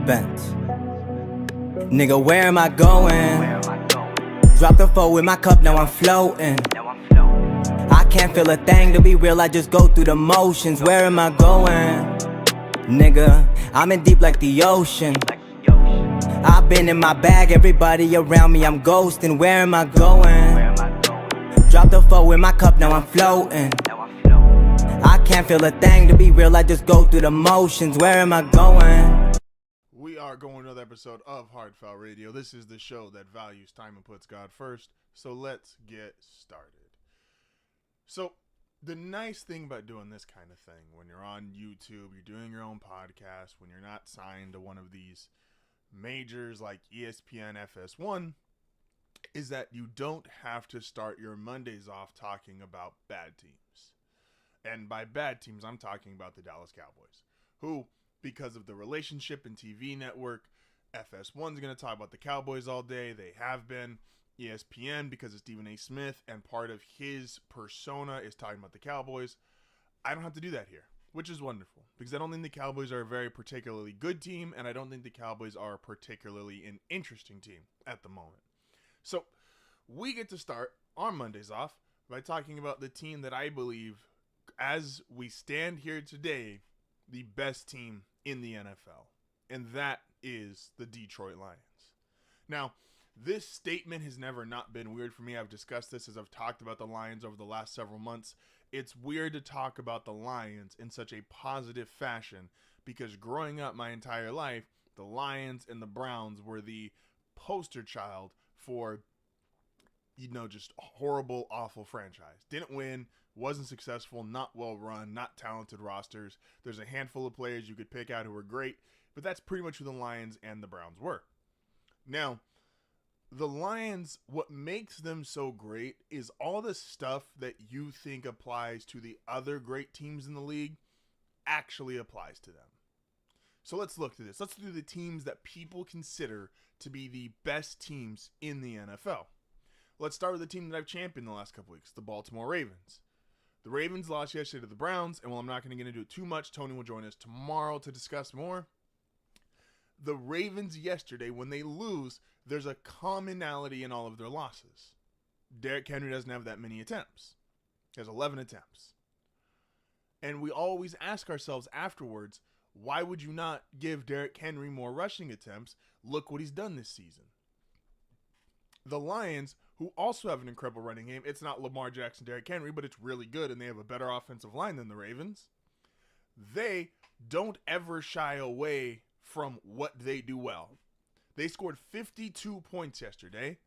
bent. Nigga, where am I going? Drop the four with my cup, now I'm floating. I can't feel a thing, to be real, I just go through the motions. Where am I going? Nigga, I'm in deep like the ocean. I've been in my bag, everybody around me, I'm ghosting. Where am I going? Drop the four in my cup, now I'm floating. I can't feel a thing, to be real, I just go through the motions. Where am I going? We are going to another episode of HardFoul Radio. This is the show that values time and puts God first. So let's get started. So the nice thing about doing this kind of thing, when you're on YouTube, you're doing your own podcast, when you're not signed to one of these majors like ESPN FS1, is that you don't have to start your Mondays off talking about bad teams. And by bad teams, I'm talking about the Dallas Cowboys, who, because of the relationship and TV network, FS1 is going to talk about the Cowboys all day. They have been. ESPN, because of Stephen A. Smith, and part of his persona is talking about the Cowboys. I don't have to do that here, which is wonderful, because I don't think the Cowboys are a very particularly good team, and I don't think the Cowboys are particularly an interesting team at the moment. So we get to start our Mondays off by talking about the team that I believe, as we stand here today, the best team in the NFL, and that is the Detroit Lions. Now, this statement has never not been weird for me. I've discussed this as I've talked about the Lions over the last several months. It's weird to talk about the Lions in such a positive fashion because growing up my entire life, the Lions and the Browns were the poster child for, just a horrible, awful franchise. Didn't win, wasn't successful, not well run, not talented rosters. There's a handful of players you could pick out who were great, but that's pretty much who the Lions and the Browns were. Now, the Lions, what makes them so great is all the stuff that you think applies to the other great teams in the league actually applies to them. So let's look at this. Let's do the teams that people consider to be the best teams in the NFL. Let's start with the team that I've championed the last couple weeks, the Baltimore Ravens. The Ravens lost yesterday to the Browns, and while I'm not going to get into it too much, Tony will join us tomorrow to discuss more. The Ravens yesterday, when they lose, there's a commonality in all of their losses. Derrick Henry doesn't have that many attempts. He has 11 attempts. And we always ask ourselves afterwards, why would you not give Derrick Henry more rushing attempts? Look what he's done this season. The Lions, who also have an incredible running game, it's not Lamar Jackson, Derrick Henry, but it's really good, and they have a better offensive line than the Ravens. They don't ever shy away from what they do well. They scored 52 points yesterday,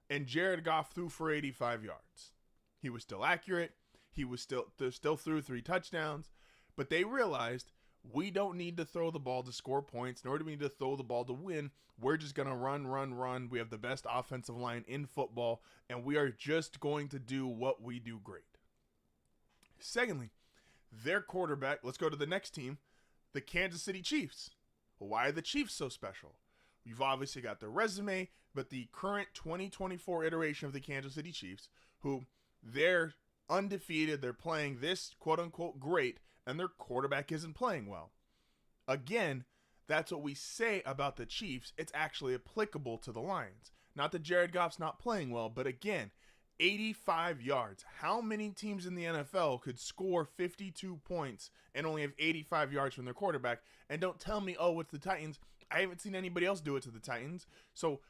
and Jared Goff threw for 85 yards. He was still accurate. He was still threw 3 touchdowns, but they realized we don't need to throw the ball to score points, nor do we need to throw the ball to win. We're just going to run. We have the best offensive line in football, and we are just going to do what we do great. Secondly, their quarterback, let's go to the next team, the Kansas City Chiefs. Why are the Chiefs so special? You've obviously got their resume, but the current 2024 iteration of the Kansas City Chiefs, who they're undefeated, they're playing this quote-unquote great, and their quarterback isn't playing well. Again, that's what we say about the Chiefs. It's actually applicable to the Lions. Not that Jared Goff's not playing well, but again, 85 yards. How many teams in the NFL could score 52 points and only have 85 yards from their quarterback? And don't tell me, oh, it's the Titans. I haven't seen anybody else do it to the Titans. So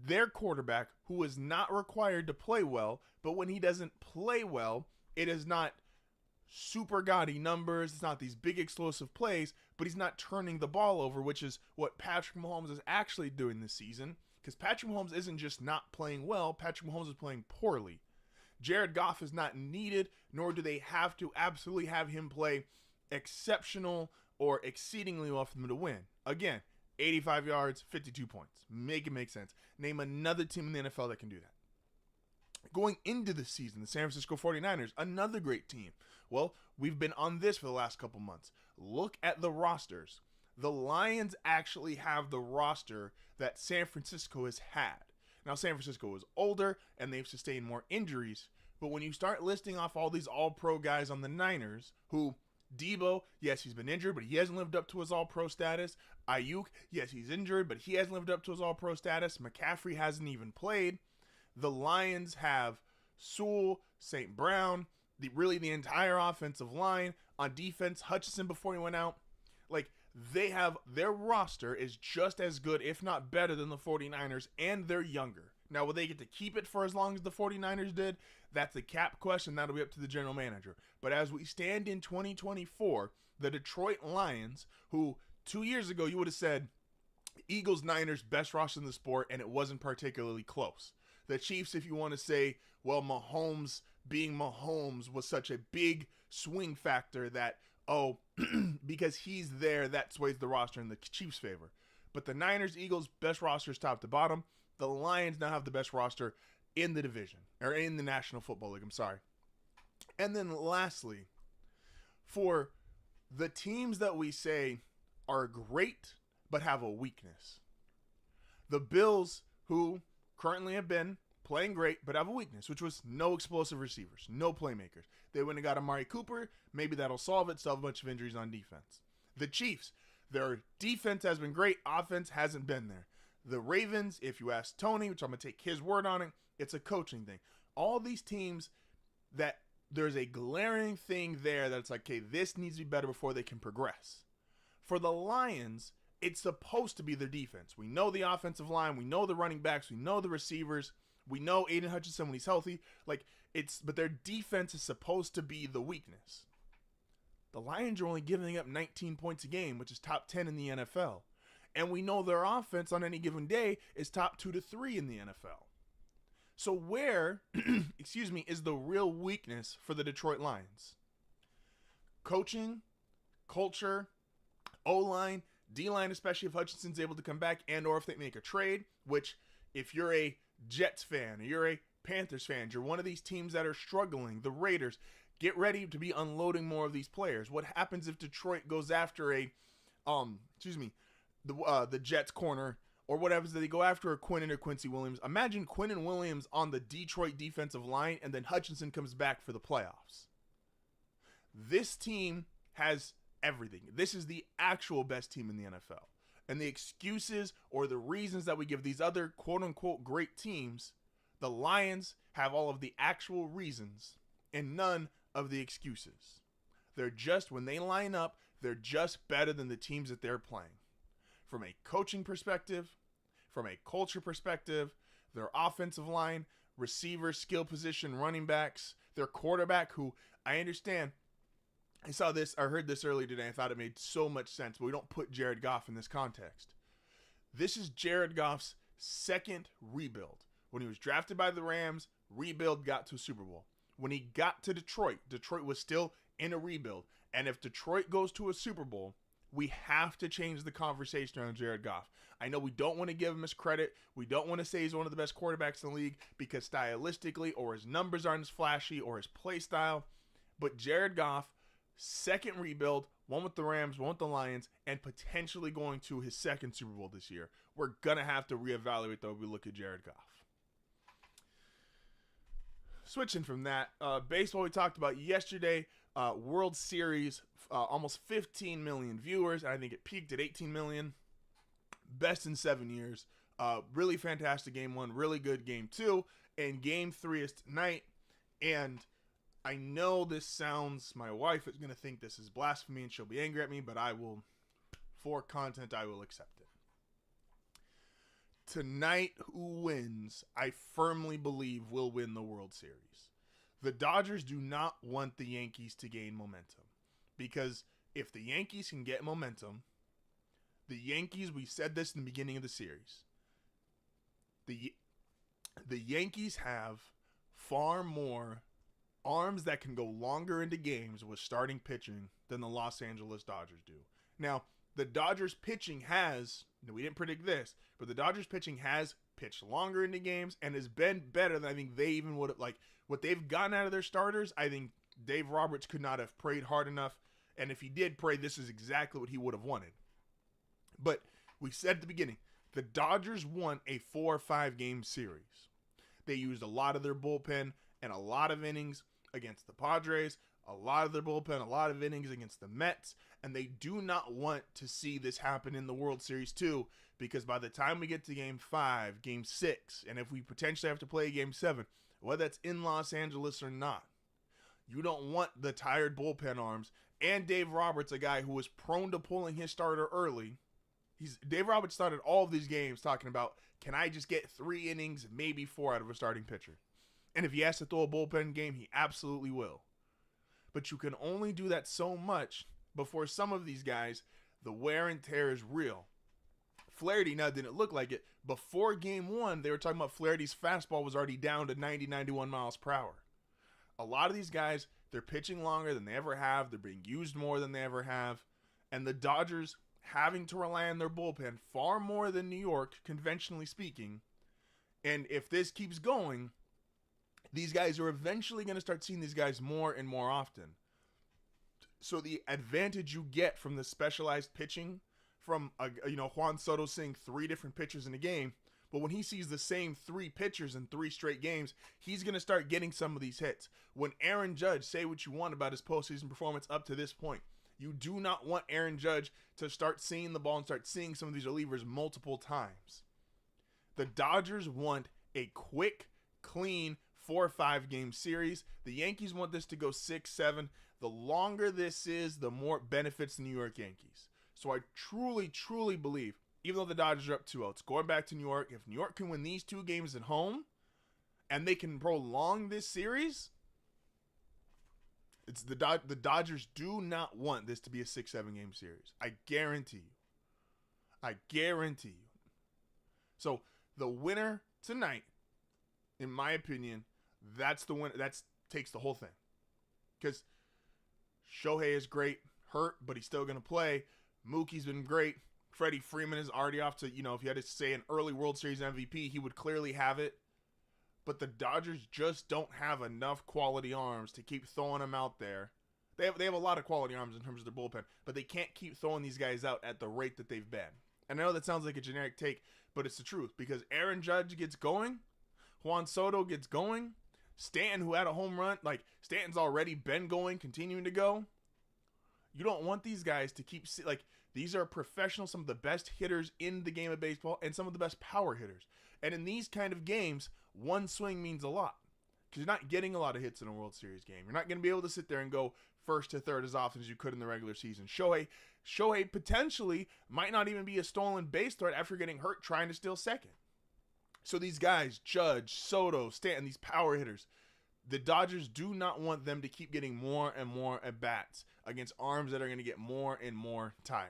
their quarterback, who is not required to play well, but when he doesn't play well, it is not super gaudy numbers. It's not these big explosive plays, but he's not turning the ball over, which is what Patrick Mahomes is actually doing this season. Because Patrick Mahomes isn't just not playing well, Patrick Mahomes is playing poorly. Jared Goff is not needed, nor do they have to absolutely have him play exceptional or exceedingly well for them to win. Again, 85 yards, 52 points. Make it make sense. Name another team in the NFL that can do that. Going into the season, the San Francisco 49ers, another great team. Well, we've been on this for the last couple months. Look at the rosters. The Lions actually have the roster that San Francisco has had. Now, San Francisco is older, and they've sustained more injuries, but when you start listing off all these all-pro guys on the Niners, who Debo, yes, he's been injured, but he hasn't lived up to his all-pro status. Ayuk, yes, he's injured, but he hasn't lived up to his all-pro status. McCaffrey hasn't even played. The Lions have Sewell, St. Brown, the entire offensive line. On defense, Hutchinson before he went out. Like, their roster is just as good, if not better, than the 49ers, and they're younger. Now, will they get to keep it for as long as the 49ers did? That's a cap question. That'll be up to the general manager. But as we stand in 2024, the Detroit Lions, who 2 years ago you would have said Eagles, Niners, best roster in the sport, and it wasn't particularly close. The Chiefs, if you want to say, well, Mahomes being Mahomes was such a big swing factor that, because he's there, that sways the roster in the Chiefs' favor. But the Niners, Eagles, best rosters top to bottom. The Lions now have the best roster in the division, or in the National Football League, I'm sorry. And then lastly, for the teams that we say are great but have a weakness, the Bills, who currently have been playing great but have a weakness, which was no explosive receivers, no playmakers. They went and got Amari Cooper. Maybe that'll solve it. Still have a bunch of injuries on defense. The Chiefs, their defense has been great. Offense hasn't been there. The Ravens, if you ask Tony, which I'm going to take his word on it, it's a coaching thing. All these teams that there's a glaring thing there that's like, okay, this needs to be better before they can progress. For the Lions, it's supposed to be their defense. We know the offensive line. We know the running backs. We know the receivers. We know Aiden Hutchinson when he's healthy. But their defense is supposed to be the weakness. The Lions are only giving up 19 points a game, which is top 10 in the NFL. And we know their offense on any given day is top 2 to 3 in the NFL. So where, is the real weakness for the Detroit Lions? Coaching, culture, O-line, D-line, especially if Hutchinson's able to come back, and or if they make a trade, which if you're a Jets fan or you're a Panthers fan, you're one of these teams that are struggling, the Raiders, get ready to be unloading more of these players. What happens if Detroit goes after the Jets corner, or whatever, that they go after a Quinnen or Quincy Williams? Imagine Quinnen Williams on the Detroit defensive line, and then Hutchinson comes back for the playoffs. This team has everything. This is the actual best team in the NFL. And the excuses or the reasons that we give these other quote-unquote great teams, the Lions have all of the actual reasons and none of the excuses. They're just, when they line up, they're just better than the teams that they're playing. From a coaching perspective, from a culture perspective, their offensive line, receivers, skill position, running backs, their quarterback, who I understand, I heard this earlier today, I thought it made so much sense, but we don't put Jared Goff in this context. This is Jared Goff's second rebuild. When he was drafted by the Rams, rebuild, got to Super Bowl. When he got to Detroit, Detroit was still in a rebuild. And if Detroit goes to a Super Bowl, we have to change the conversation around Jared Goff. I know we don't want to give him his credit. We don't want to say he's one of the best quarterbacks in the league because stylistically, or his numbers aren't as flashy, or his play style. But Jared Goff, second rebuild, one with the Rams, one with the Lions, and potentially going to his second Super Bowl this year. We're going to have to reevaluate, though, if we look at Jared Goff. Switching from that, baseball we talked about yesterday, World Series, almost 15 million viewers. I think it peaked at 18 million. Best in 7 years. Really fantastic game 1, really good game 2, and game 3 is tonight. And I know this sounds, my wife is going to think this is blasphemy and she'll be angry at me, but I will, for content, I will accept it. Tonight, who wins, I firmly believe will win the World Series. The Dodgers do not want the Yankees to gain momentum, because if the Yankees can get momentum, the Yankees, we said this in the beginning of the series, the Yankees have far more arms that can go longer into games with starting pitching than the Los Angeles Dodgers do. Now, the Dodgers pitching has, we didn't predict this, but the Dodgers pitching has pitched longer into games and has been better than I think they even would have, like, what they've gotten out of their starters. I think Dave Roberts could not have prayed hard enough, and if he did pray, this is exactly what he would have wanted. But we said at the beginning, the Dodgers won a 4 or 5 game series. They used a lot of their bullpen and a lot of innings against the Padres, a lot of their bullpen, a lot of innings against the Mets, and they do not want to see this happen in the World Series too, because by the time we get to Game 5, Game 6, and if we potentially have to play Game 7, whether that's in Los Angeles or not, you don't want the tired bullpen arms. And Dave Roberts, a guy who was prone to pulling his starter early. Dave Roberts started all of these games talking about, can I just get 3 innings, maybe 4 out of a starting pitcher? And if he has to throw a bullpen game, he absolutely will. But you can only do that so much before some of these guys, the wear and tear is real. Flaherty now didn't look like it. Before Game 1, they were talking about Flaherty's fastball was already down to 90, 91 miles per hour. A lot of these guys, they're pitching longer than they ever have. They're being used more than they ever have. And the Dodgers having to rely on their bullpen far more than New York, conventionally speaking. And if this keeps going, these guys are eventually going to start seeing these guys more and more often. So the advantage you get from the specialized pitching, from Juan Soto seeing 3 different pitchers in a game, but when he sees the same 3 pitchers in 3 straight games, he's going to start getting some of these hits. When Aaron Judge, say what you want about his postseason performance up to this point, you do not want Aaron Judge to start seeing the ball and start seeing some of these relievers multiple times. The Dodgers want a quick, clean 4 or 5 game series. The Yankees want this to go 6, 7. The longer this is, the more it benefits the New York Yankees. So I truly, truly believe, even though the Dodgers are up 2-0, it's going back to New York. If New York can win these 2 games at home and they can prolong this series, it's the Dodgers do not want this to be a 6-7 game series. I guarantee you. I guarantee you. So the winner tonight, in my opinion, that's the winner. That takes the whole thing. Because Shohei is great, hurt, but he's still going to play. Mookie's been great. Freddie Freeman is already off to, if you had to say an early World Series MVP, he would clearly have it. But the Dodgers just don't have enough quality arms to keep throwing them out there. They have a lot of quality arms in terms of their bullpen, but they can't keep throwing these guys out at the rate that they've been. And I know that sounds like a generic take, but it's the truth. Because Aaron Judge gets going, Juan Soto gets going, Stanton, who had a home run, Stanton's already been going, continuing to go. You don't want these guys to keep, these are professionals, some of the best hitters in the game of baseball, and some of the best power hitters. And in these kind of games, one swing means a lot. Because you're not getting a lot of hits in a World Series game. You're not going to be able to sit there and go first to third as often as you could in the regular season. Shohei potentially might not even be a stolen base threat after getting hurt trying to steal second. So these guys, Judge, Soto, Stanton, these power hitters, the Dodgers do not want them to keep getting more and more at-bats against arms that are going to get more and more tired.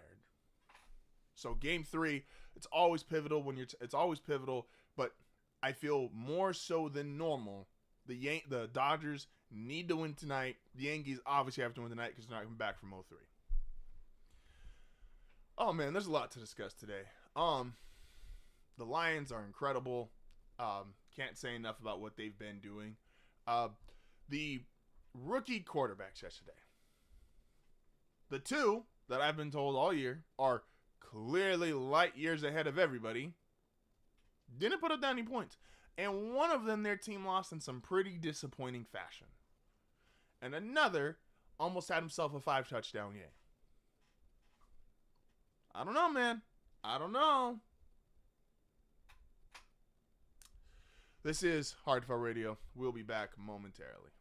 So Game 3, it's always pivotal it's always pivotal, but I feel more so than normal the Dodgers need to win tonight. The Yankees obviously have to win tonight because they're not coming back from 0-3. Oh man, there's a lot to discuss today. The Lions are incredible. Can't say enough about what they've been doing. The rookie quarterbacks yesterday, the 2 that I've been told all year are clearly light years ahead of everybody, didn't put up any points. And one of them, their team lost in some pretty disappointing fashion. And another almost had himself a 5-touchdown game. I don't know, man. I don't know. This is HardFoul Radio. We'll be back momentarily.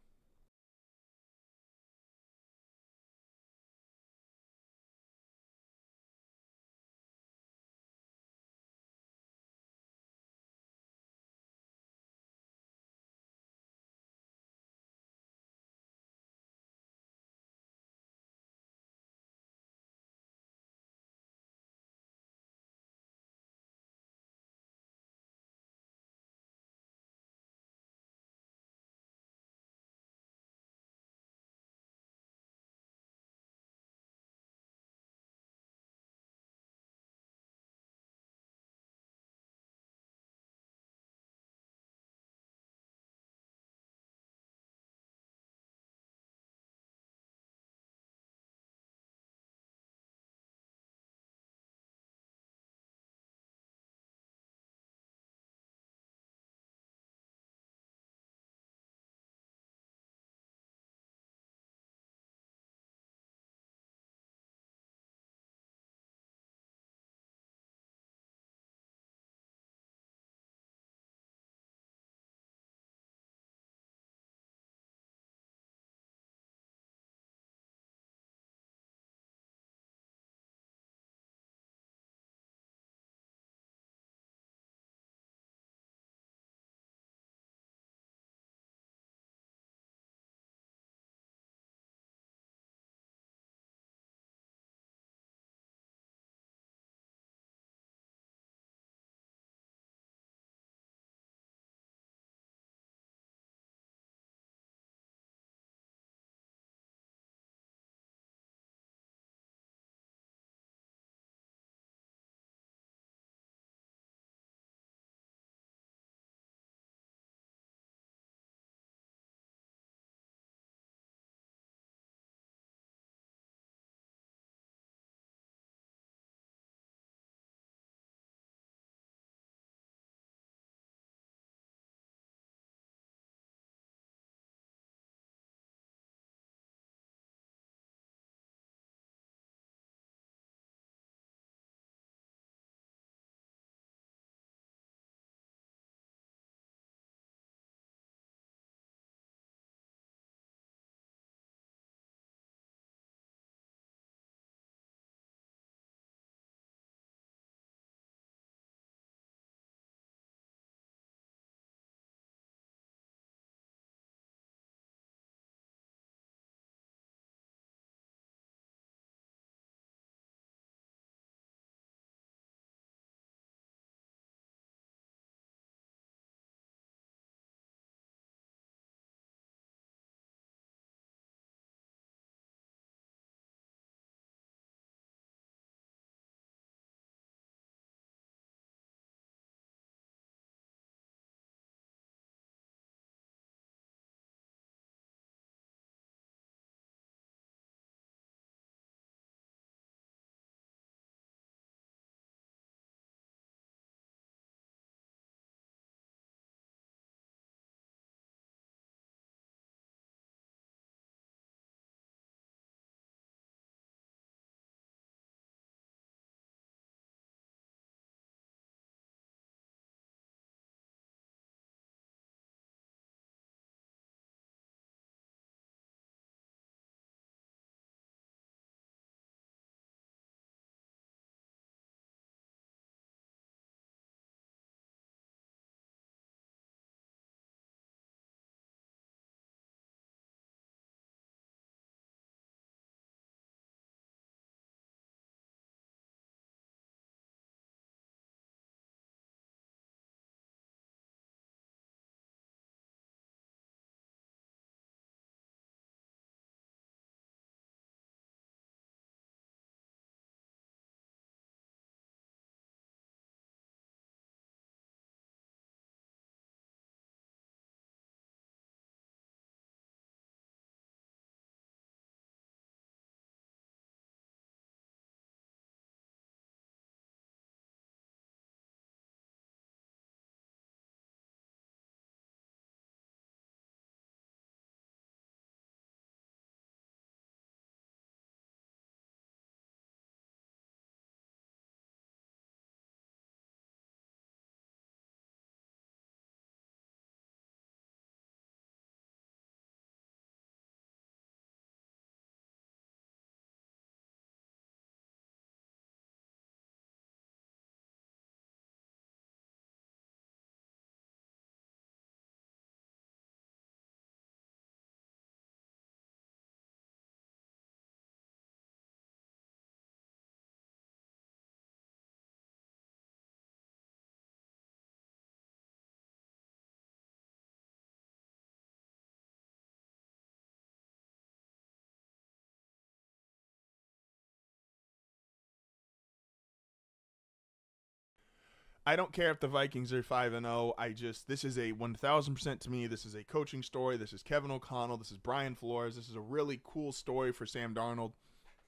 I don't care if the Vikings are 5-0. This is a 1,000% to me. This is a coaching story. This is Kevin O'Connell. This is Brian Flores. This is a really cool story for Sam Darnold,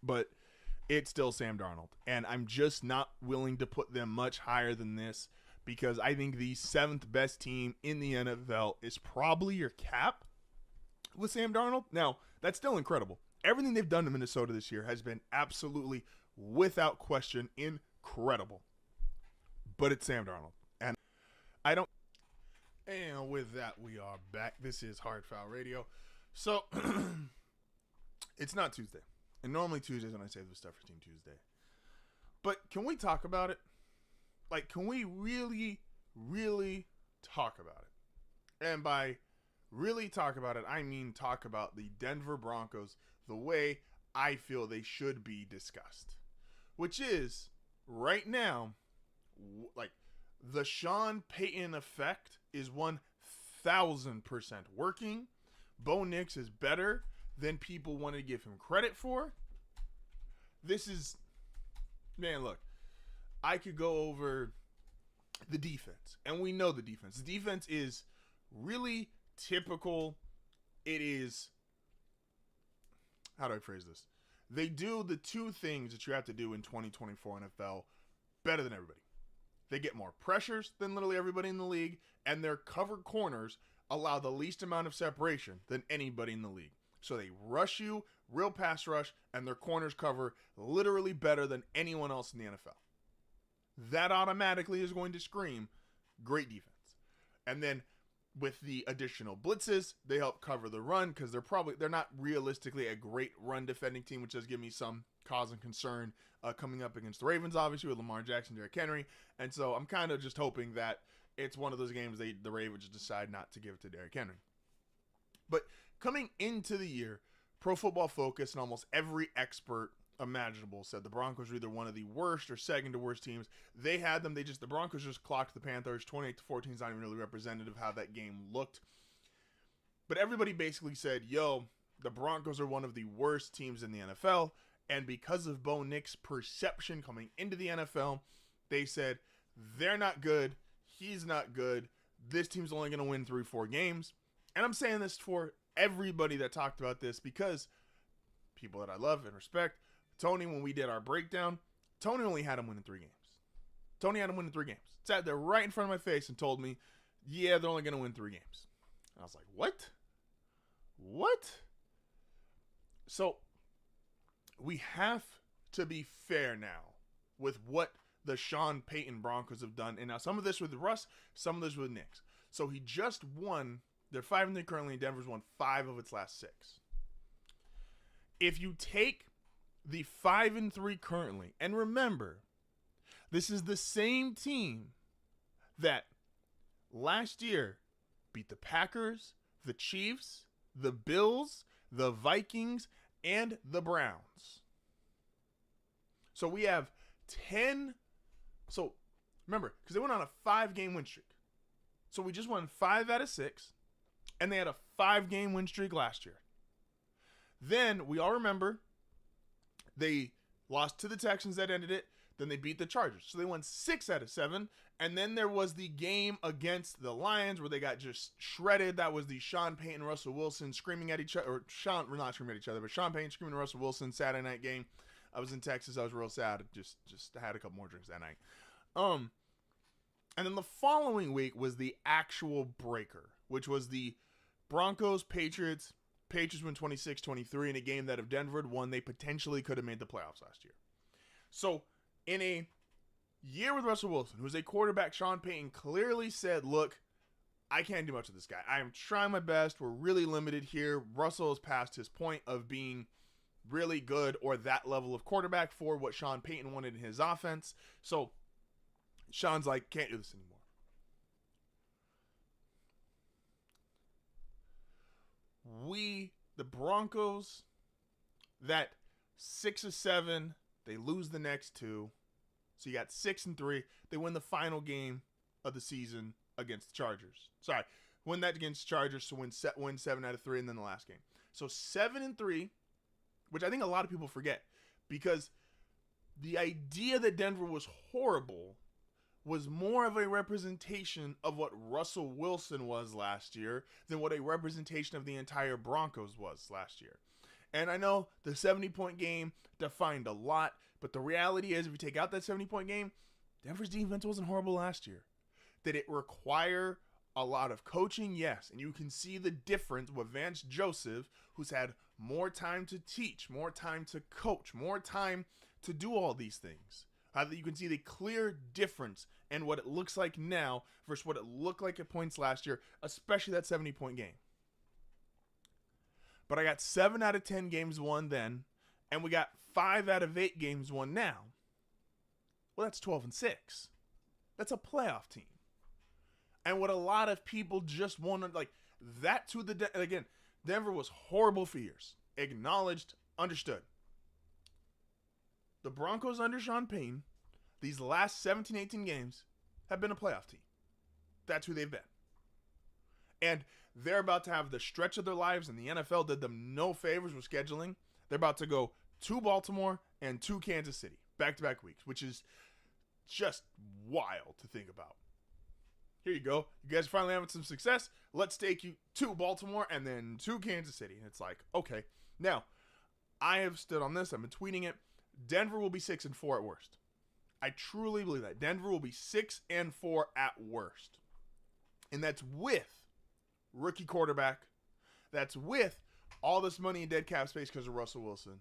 but it's still Sam Darnold. And I'm just not willing to put them much higher than this because I think the 7th best team in the NFL is probably your cap with Sam Darnold. Now, that's still incredible. Everything they've done to Minnesota this year has been absolutely, without question, incredible. But it's Sam Darnold. And And with that, we are back. This is HardFoul Radio. So, it's not Tuesday. And normally Tuesdays when I say this stuff for Team Tuesday. But can we talk about it? Like, can we really, really talk about it? And by really talk about it, I mean talk about the Denver Broncos the way I feel they should be discussed. Which is, right now, like, the Sean Payton effect is 1,000% working. Bo Nix is better than people want to give him credit for. This is, man, look, I could go over the defense, and we know the defense. The defense is really typical. It is, how do I phrase this? They do the two things that you have to do in 2024 NFL better than everybody. They get more pressures than literally everybody in the league, and their covered corners allow the least amount of separation than anybody in the league. So they rush you, real pass rush, and their corners cover literally better than anyone else in the NFL. That automatically is going to scream great defense. And then with the additional blitzes, they help cover the run because they're not realistically a great run defending team, which does give me some cause and concern coming up against the Ravens, obviously, with Lamar Jackson, Derrick Henry. And so I'm kind of just hoping that it's one of those games the Ravens decide not to give it to Derrick Henry. But coming into the year, Pro Football Focus and almost every expert imaginable said the Broncos were either one of the worst or second to worst teams. They had them. The Broncos just clocked the Panthers. 28-14 is not even really representative of how that game looked. But everybody basically said, yo, the Broncos are one of the worst teams in the NFL. And because of Bo Nix' perception coming into the NFL, they said, they're not good. He's not good. This team's only going to win 3-4 games. And I'm saying this for everybody that talked about this because people that I love and respect, Tony, when we did our breakdown, Tony only had him winning 3 games. Tony had him winning 3 games. Sat there right in front of my face and told me, yeah, they're only going to win 3 games. And I was like, what? What? So we have to be fair now with what the Sean Payton Broncos have done. And now some of this with Russ, some of this with Nix. So he just won. They're 5-3 currently. Denver's won 5 of its last 6. If you take the 5-3 currently, and remember, this is the same team that last year beat the Packers, the Chiefs, the Bills, the Vikings, and the Browns. So we have 10. So remember, because they went on a 5-game win streak. So we just won 5 out of 6. And they had a 5-game win streak last year. Then we all remember they lost to the Texans that ended it. Then they beat the Chargers. So they won 6 out of 7. And then there was the game against the Lions where they got just shredded. That was the Sean Payton, Russell Wilson screaming at each other. Or we're not screaming at each other, but Sean Payton screaming at Russell Wilson Saturday night game. I was in Texas. I was real sad. Just had a couple more drinks that night. And then the following week was the actual breaker, which was the Broncos, Patriots. Patriots win 26-23 in a game that if Denver had won, they potentially could have made the playoffs last year. So in a year with Russell Wilson, who was a quarterback, Sean Payton clearly said, look, I can't do much with this guy. I am trying my best. We're really limited here. Russell has passed his point of being really good or that level of quarterback for what Sean Payton wanted in his offense. So Sean's like, can't do this anymore. The Broncos, that 6-7, they lose the next 2. So you got 6-3. They win the final game of the season against the Chargers. Sorry, win that against the Chargers, so win 7 out of 3, and then the last game. So 7-3, which I think a lot of people forget, because the idea that Denver was horrible was more of a representation of what Russell Wilson was last year than what a representation of the entire Broncos was last year. And I know the 70-point game defined a lot, but the reality is if you take out that 70-point game, Denver's defense wasn't horrible last year. Did it require a lot of coaching? Yes. And you can see the difference with Vance Joseph, who's had more time to teach, more time to coach, more time to do all these things. You can see the clear difference in what it looks like now versus what it looked like at points last year, especially that 70-point game. But I got 7 out of 10 games won then, and we got 5 out of 8 games won now. Well, that's 12-6. That's a playoff team. And what a lot of people just want to, like, that to the, again, Denver was horrible for years. Acknowledged, understood. The Broncos under Sean Payton, these last 17, 18 games, have been a playoff team. That's who they've been. And they're about to have the stretch of their lives, and the NFL did them no favors with scheduling. They're about to go to Baltimore and to Kansas City, back-to-back weeks, which is just wild to think about. Here you go. You guys are finally having some success. Let's take you to Baltimore and then to Kansas City. And it's like, okay. Now, I have stood on this. I've been tweeting it. Denver will be 6-4 at worst. I truly believe that. Denver will be 6-4 at worst. And that's with rookie quarterback. That's with all this money in dead cap space because of Russell Wilson.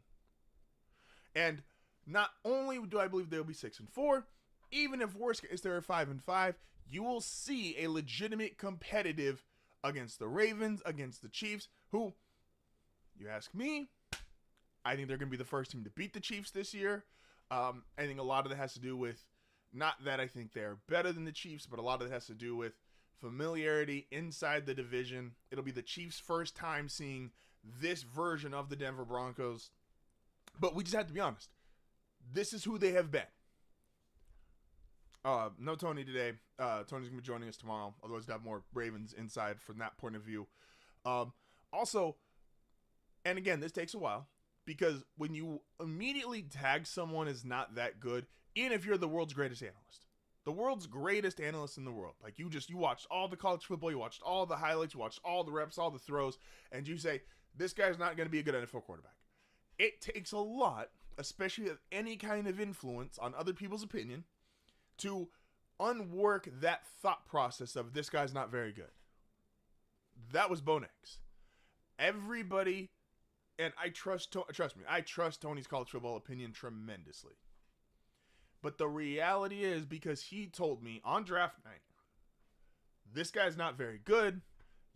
And not only do I believe they'll be 6-4, even if worst case they're 5-5, you will see a legitimate competitive against the Ravens, against the Chiefs, who, you ask me, I think they're going to be the first team to beat the Chiefs this year. I think a lot of that has to do with, not that I think they're better than the Chiefs, but a lot of it has to do with familiarity inside the division. It'll be the Chiefs' first time seeing this version of the Denver Broncos. But we just have to be honest. This is who they have been. No Tony today. Tony's going to be joining us tomorrow. Otherwise, we'll have more Ravens inside from that point of view. Also, and again, this takes a while. Because when you immediately tag someone as not that good, even if you're the world's greatest analyst, the world's greatest analyst in the world, like you watched all the college football, you watched all the highlights, you watched all the reps, all the throws, and you say, this guy's not going to be a good NFL quarterback. It takes a lot, especially with any kind of influence on other people's opinion, to unwork that thought process of this guy's not very good. That was Bo Nix. Everybody... And I trust Tony's college football opinion tremendously. But the reality is, because he told me on draft night, this guy's not very good.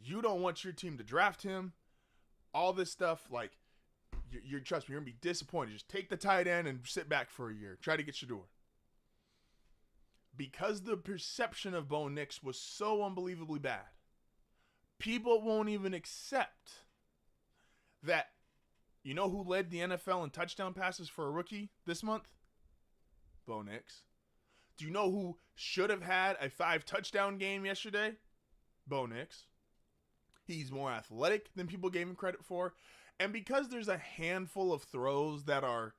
You don't want your team to draft him. All this stuff, like, you trust me, you're going to be disappointed. Just take the tight end and sit back for a year. Try to get Shador. Because the perception of Bo Nix was so unbelievably bad, people won't even accept that. You know who led the NFL in touchdown passes for a rookie this month? Bo Nix. Do you know who should have had a 5-touchdown game yesterday? Bo Nix. He's more athletic than people gave him credit for. And because there's a handful of throws that are,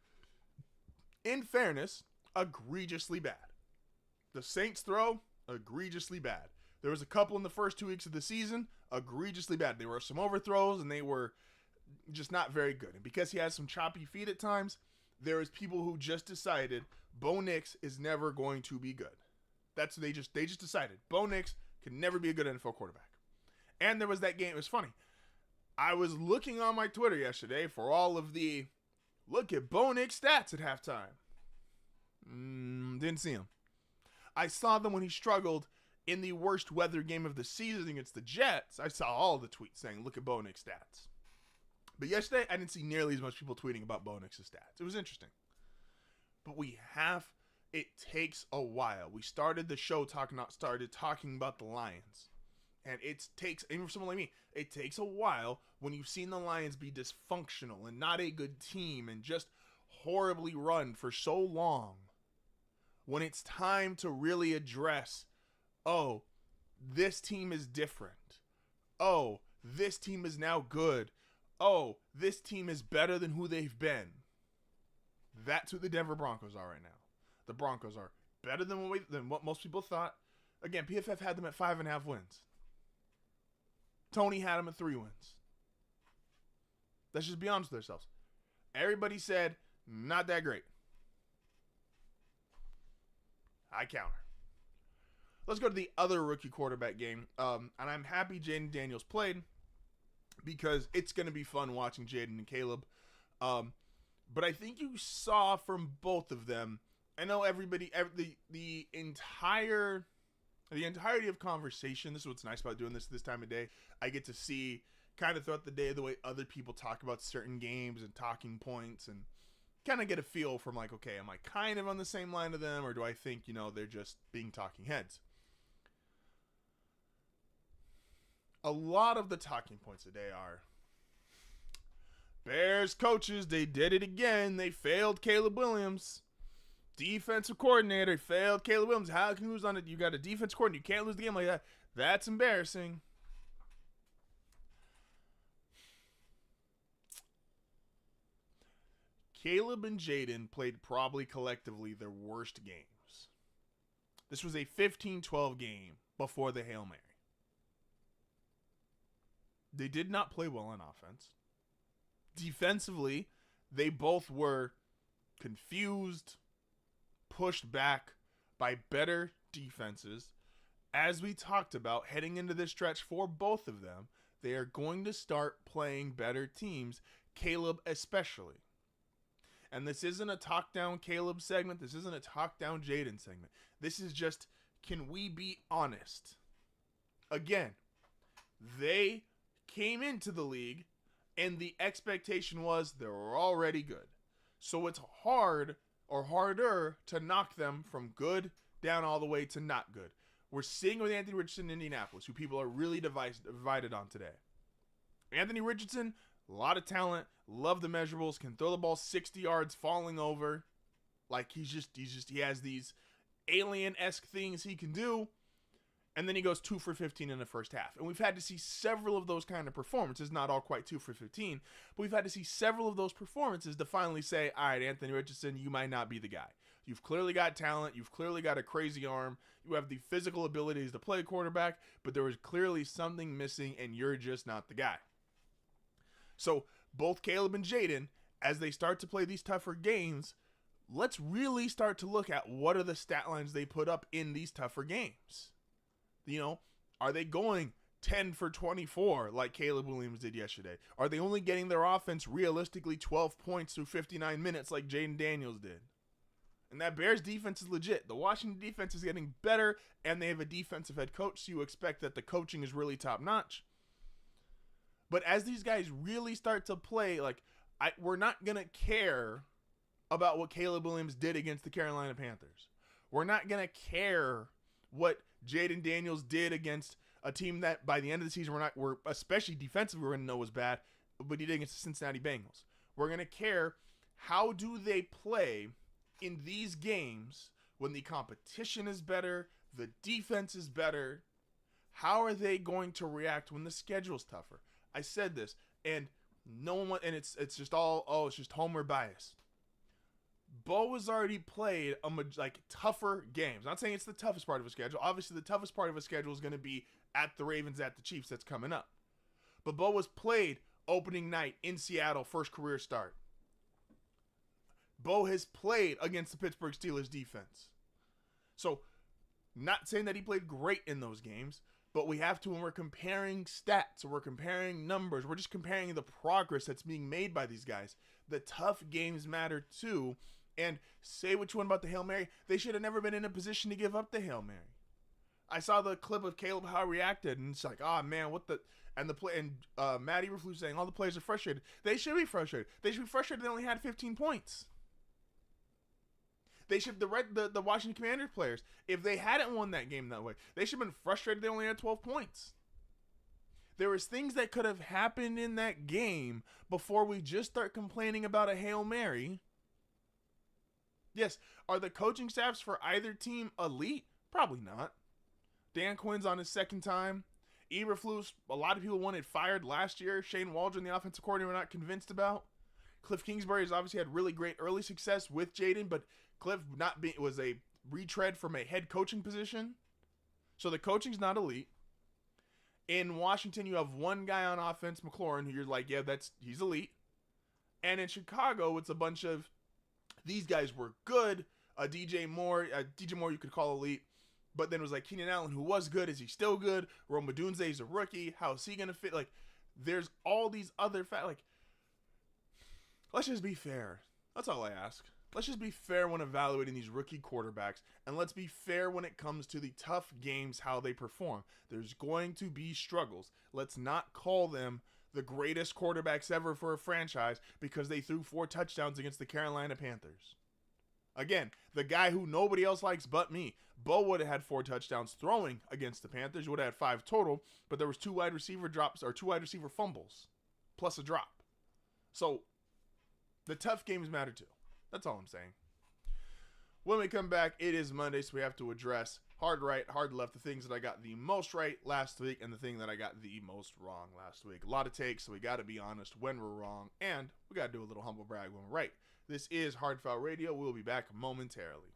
in fairness, egregiously bad. The Saints throw, egregiously bad. There was a couple in the first 2 weeks of the season, egregiously bad. There were some overthrows and they were just not very good. And because he has some choppy feet at times, there is people who just decided Bo Nix is never going to be good. That's what they just decided. Bo Nix can never be a good NFL quarterback. And there was that game. It was funny. I was looking on my Twitter yesterday for all of the look at Bo Nix stats at halftime. Didn't see him. I saw them when he struggled in the worst weather game of the season against the Jets. I saw all the tweets saying, look at Bo Nix stats. But yesterday, I didn't see nearly as much people tweeting about Bo Nix's stats. It was interesting. But it takes a while. We started the show talking about the Lions. And it takes, even for someone like me, it takes a while when you've seen the Lions be dysfunctional and not a good team and just horribly run for so long. When it's time to really address, oh, this team is different. Oh, this team is now good. Oh, this team is better than who they've been. That's who the Denver Broncos are right now. The Broncos are better than what most people thought. Again, PFF had them at 5.5 wins. Tony had them at 3 wins. Let's just be honest with ourselves. Everybody said, not that great. I counter. Let's go to the other rookie quarterback game. And I'm happy Jayden Daniels played because it's going to be fun watching Jayden and Caleb. But I think you saw from both of them, I know the entirety of conversation, this is what's nice about doing this time of day. I get to see kind of throughout the day the way other people talk about certain games and talking points and kind of get a feel from like, okay, am I kind of on the same line of them or do I think, they're just being talking heads? A lot of the talking points today are Bears coaches, they did it again. They failed Caleb Williams. Defensive coordinator failed Caleb Williams. How can you lose on it? You got a defense coordinator. You can't lose the game like that. That's embarrassing. Caleb and Jayden played probably collectively their worst games. This was a 15-12 game before the Hail Mary. They did not play well on offense. Defensively, they both were confused, pushed back by better defenses. As we talked about, heading into this stretch for both of them, they are going to start playing better teams, Caleb especially. And this isn't a talk down Caleb segment. This isn't a talk down Jayden segment. This is just, can we be honest? Again, they came into the league and the expectation was they were already good. So it's hard or harder to knock them from good down all the way to not good. We're seeing with Anthony Richardson in Indianapolis, who people are really divided on today. Anthony Richardson, a lot of talent, love the measurables, can throw the ball 60 yards falling over. Like he has these alien-esque things he can do. And then he goes 2 for 15 in the first half. And we've had to see several of those kind of performances, not all quite 2 for 15, but we've had to see several of those performances to finally say, all right, Anthony Richardson, you might not be the guy. You've clearly got talent. You've clearly got a crazy arm. You have the physical abilities to play quarterback, but there was clearly something missing, and you're just not the guy. So both Caleb and Jayden, as they start to play these tougher games, let's really start to look at what are the stat lines they put up in these tougher games. Are they going 10 for 24 like Caleb Williams did yesterday? Are they only getting their offense realistically 12 points through 59 minutes like Jayden Daniels did? And that Bears defense is legit. The Washington defense is getting better, and they have a defensive head coach, so you expect that the coaching is really top-notch. But as these guys really start to play, we're not going to care about what Caleb Williams did against the Carolina Panthers. We're not going to care what Jayden Daniels did against a team that by the end of the season we're especially defensively we're going to know was bad, but he did against the Cincinnati Bengals. We're going to care how do they play in these games when the competition is better, the defense is better. How are they going to react when the schedule's tougher? I said this, and no one, and it's just all, it's just homer bias. Bo has already played tougher games. I'm not saying it's the toughest part of his schedule. Obviously, the toughest part of his schedule is going to be at the Ravens, at the Chiefs. That's coming up. But Bo has played opening night in Seattle, first career start. Bo has played against the Pittsburgh Steelers defense. So, not saying that he played great in those games, but we have to, when we're comparing stats, or we're comparing numbers, we're just comparing the progress that's being made by these guys. The tough games matter too. And say what you want about the Hail Mary, they should have never been in a position to give up the Hail Mary. I saw the clip of Caleb, how he reacted, and it's like, man, what the... And Matt Eberflus saying all the players are frustrated. They should be frustrated. They should be frustrated they only had 15 points. They should, the Washington Commanders players, if they hadn't won that game that way, they should have been frustrated they only had 12 points. There was things that could have happened in that game before we just start complaining about a Hail Mary. Yes, are the coaching staffs for either team elite? Probably not. Dan Quinn's on his second time. Eberflus, a lot of people wanted fired last year. Shane Waldron, the offensive coordinator, we're not convinced about. Cliff Kingsbury has obviously had really great early success with Jayden, but Cliff was a retread from a head coaching position. So the coaching's not elite. In Washington, you have one guy on offense, McLaurin, who you're like, yeah, he's elite. And in Chicago, it's a bunch of these guys were good. DJ Moore you could call elite. But then it was like Keenan Allen, who was good. Is he still good? Rome Odunze is a rookie. How is he going to fit? Like, there's all these other like, let's just be fair. That's all I ask. Let's just be fair when evaluating these rookie quarterbacks, and let's be fair when it comes to the tough games, how they perform. There's going to be struggles. Let's not call them the greatest quarterbacks ever for a franchise because they threw 4 touchdowns against the Carolina Panthers. Again, the guy who nobody else likes but me. Bo would have had 4 touchdowns throwing against the Panthers. You would have had 5 total, but there was 2 wide receiver drops or 2 wide receiver fumbles plus a drop. So the tough games matter too. That's all I'm saying. When we come back, it is Monday, so we have to address hard right, hard left, the things that I got the most right last week and the thing that I got the most wrong last week. A lot of takes, so we got to be honest when we're wrong, and we got to do a little humble brag when we're right. This is HardFoul Radio. We'll be back momentarily.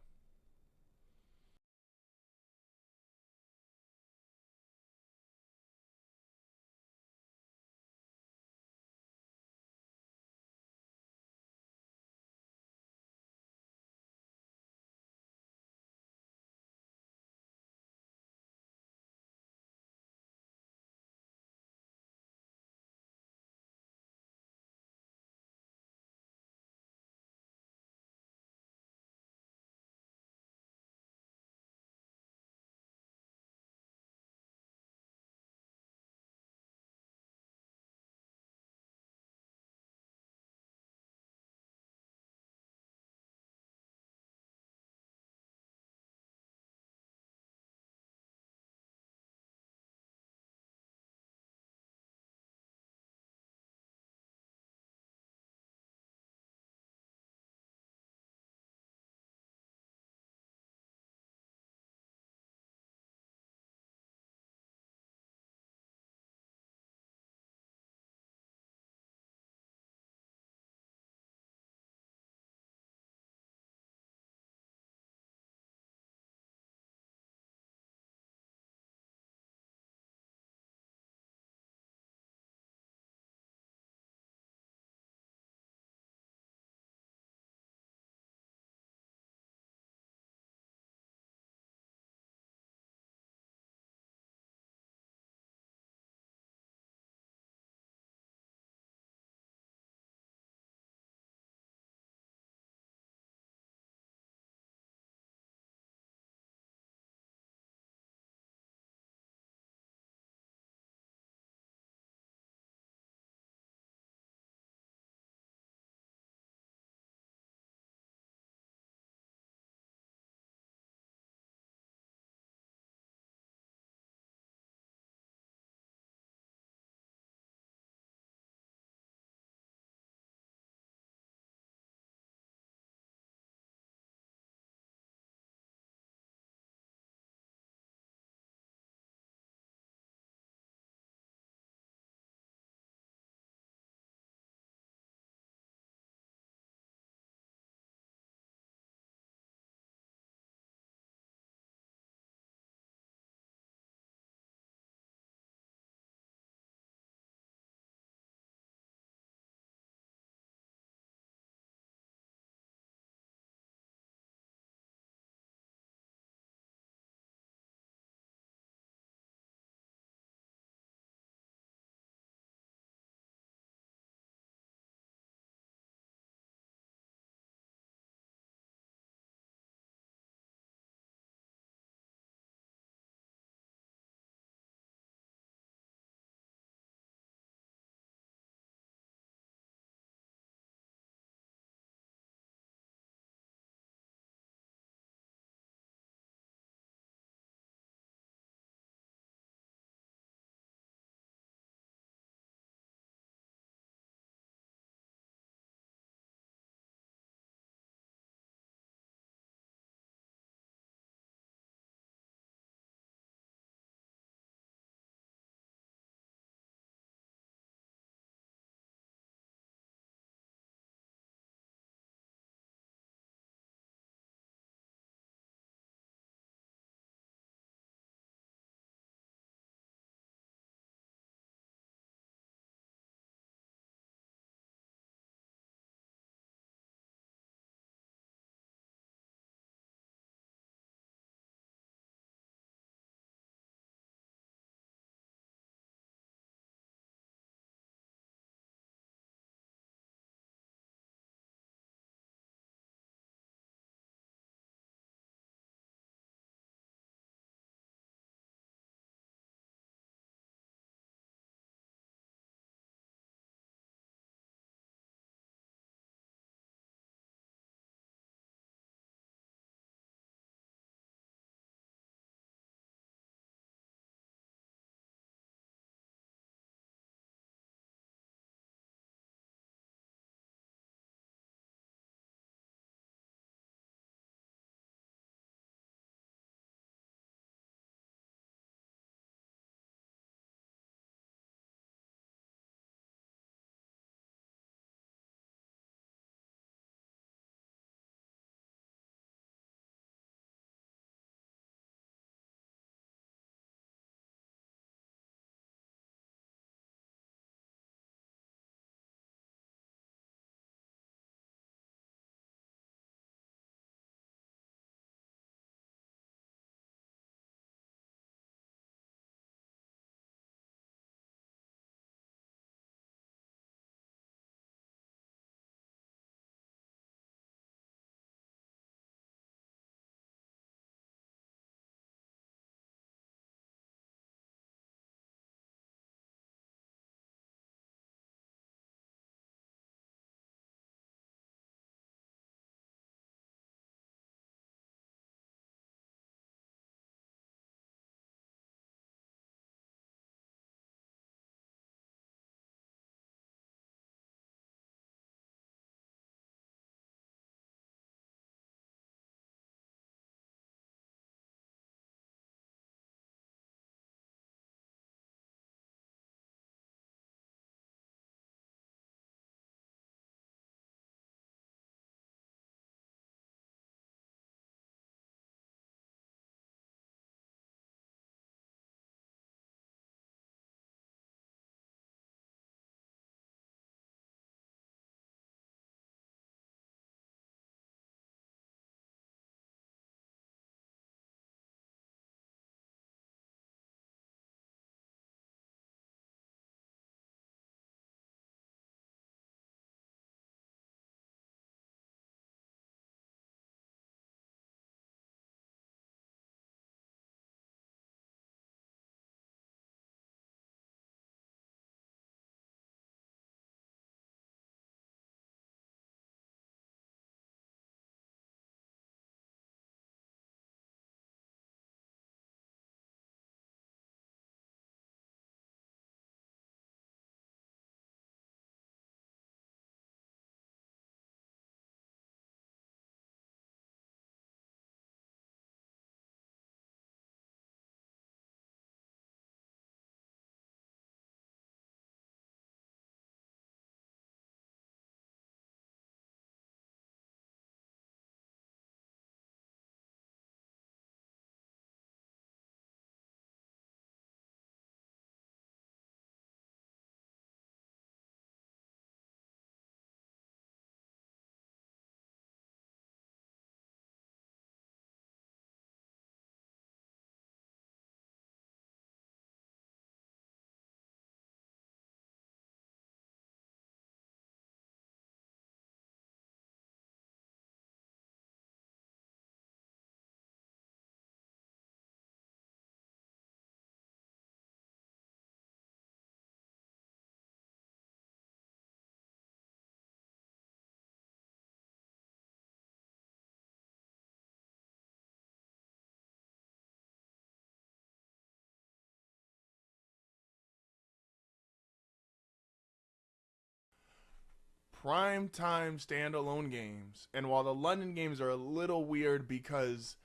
primetime standalone games. And while the London games are a little weird because